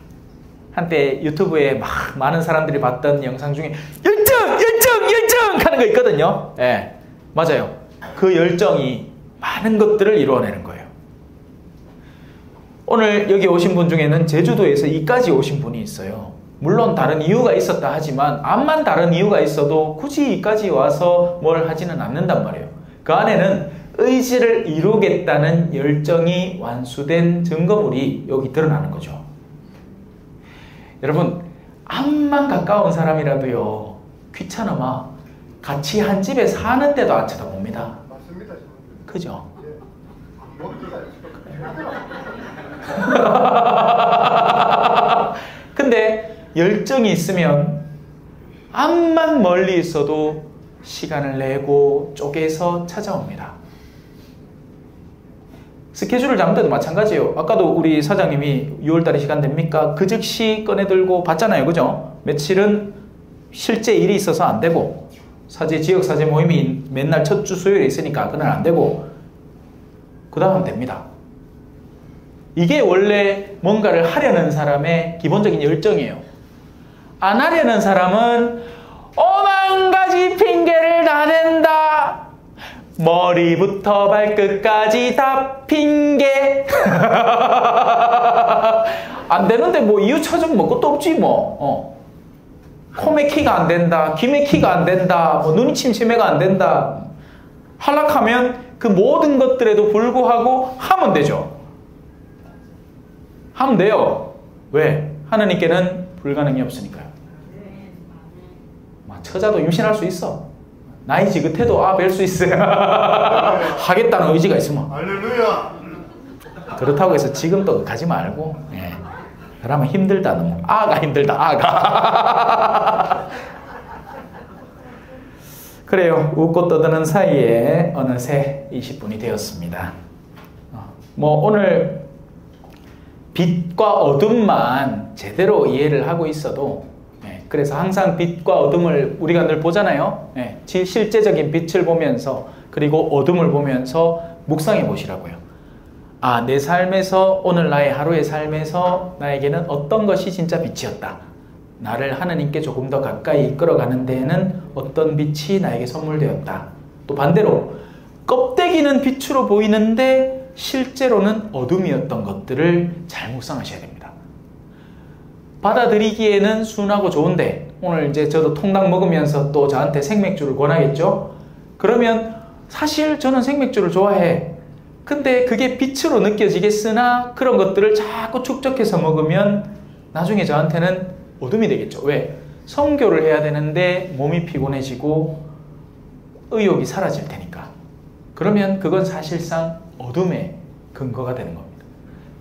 한때 유튜브에 막 많은 사람들이 봤던 영상 중에 열정 하는 거 있거든요. 네, 맞아요. 그 열정이 많은 것들을 이루어내는 거예요. 오늘 여기 오신 분 중에는 제주도에서 이까지 오신 분이 있어요. 물론 다른 이유가 있었다 하지만 암만 다른 이유가 있어도 굳이 이까지 와서 뭘 하지는 않는단 말이에요. 그 안에는 의지를 이루겠다는 열정이 완수된 증거물이 여기 드러나는 거죠. 여러분, 암만 가까운 사람이라도요, 귀찮으마 같이 한 집에 사는데도 안 쳐다봅니다. 맞습니다. 그죠? 근데 열정이 있으면 암만 멀리 있어도 시간을 내고 쪼개서 찾아옵니다. 스케줄을 잡을 때도 마찬가지예요. 아까도 우리 사장님이 6월달에 시간 됩니까? 그 즉시 꺼내들고 봤잖아요. 그죠? 며칠은 실제 일이 있어서 안 되고 지역사제 모임이 맨날 첫 주 수요일에 있으니까 그날 안 되고 그 다음은 됩니다. 이게 원래 뭔가를 하려는 사람의 기본적인 열정이에요. 안 하려는 사람은 오만 가지 핑계를 다 댄다. 머리부터 발끝까지 다 핑계. 안 되는데 뭐 이유 찾으면 뭐 것도 없지 뭐. 코 맥히가 안 된다. 귀 맥히가 안 된다. 뭐 눈이 침침해가 안 된다. 하락하면 그 모든 것들에도 불구하고 하면 되죠. 하면 돼요. 왜? 하느님께는 불가능이 없으니까요. 처자도 임신할 수 있어. 나이 지긋해도 뵐 수 있어요. 하겠다는 의지가 있으면. 할렐루야. 그렇다고 해서 지금 또 가지 말고. 예. 그러면 힘들다. 너무. 힘들다. 그래요. 웃고 떠드는 사이에 어느새 20분이 되었습니다. 오늘 빛과 어둠만 제대로 이해를 하고 있어도, 그래서 항상 빛과 어둠을 우리가 늘 보잖아요. 실제적인 빛을 보면서 그리고 어둠을 보면서 묵상해 보시라고요. 내 삶에서, 오늘 나의 하루의 삶에서 나에게는 어떤 것이 진짜 빛이었다. 나를 하느님께 조금 더 가까이 이끌어가는 데에는 어떤 빛이 나에게 선물되었다. 또 반대로 껍데기는 빛으로 보이는데 실제로는 어둠이었던 것들을 잘 묵상하셔야 됩니다. 받아들이기에는 순하고 좋은데, 오늘 이제 저도 통닭 먹으면서 또 저한테 생맥주를 권하겠죠? 그러면 사실 저는 생맥주를 좋아해. 근데 그게 빛으로 느껴지겠으나 그런 것들을 자꾸 축적해서 먹으면 나중에 저한테는 어둠이 되겠죠. 왜? 성교를 해야 되는데 몸이 피곤해지고 의욕이 사라질 테니까. 그러면 그건 사실상 어둠의 근거가 되는 겁니다.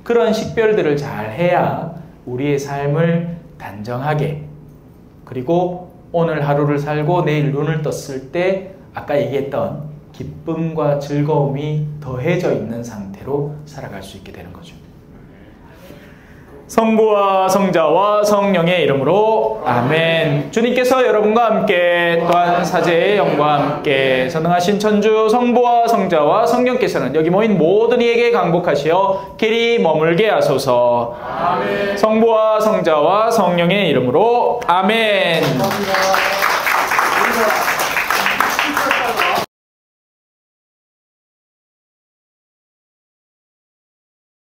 그런 식별들을 잘 해야 우리의 삶을 단정하게, 그리고 오늘 하루를 살고 내일 눈을 떴을 때 아까 얘기했던 기쁨과 즐거움이 더해져 있는 상태로 살아갈 수 있게 되는 거죠. 성부와 성자와 성령의 이름으로 아멘. 주님께서 여러분과 함께, 또한 사제의 영과 함께 전능하신 천주 성부와 성자와 성령께서는 여기 모인 모든 이에게 강복하시어 길이 머물게 하소서. 아멘. 성부와 성자와 성령의 이름으로 아멘. 감사합니다.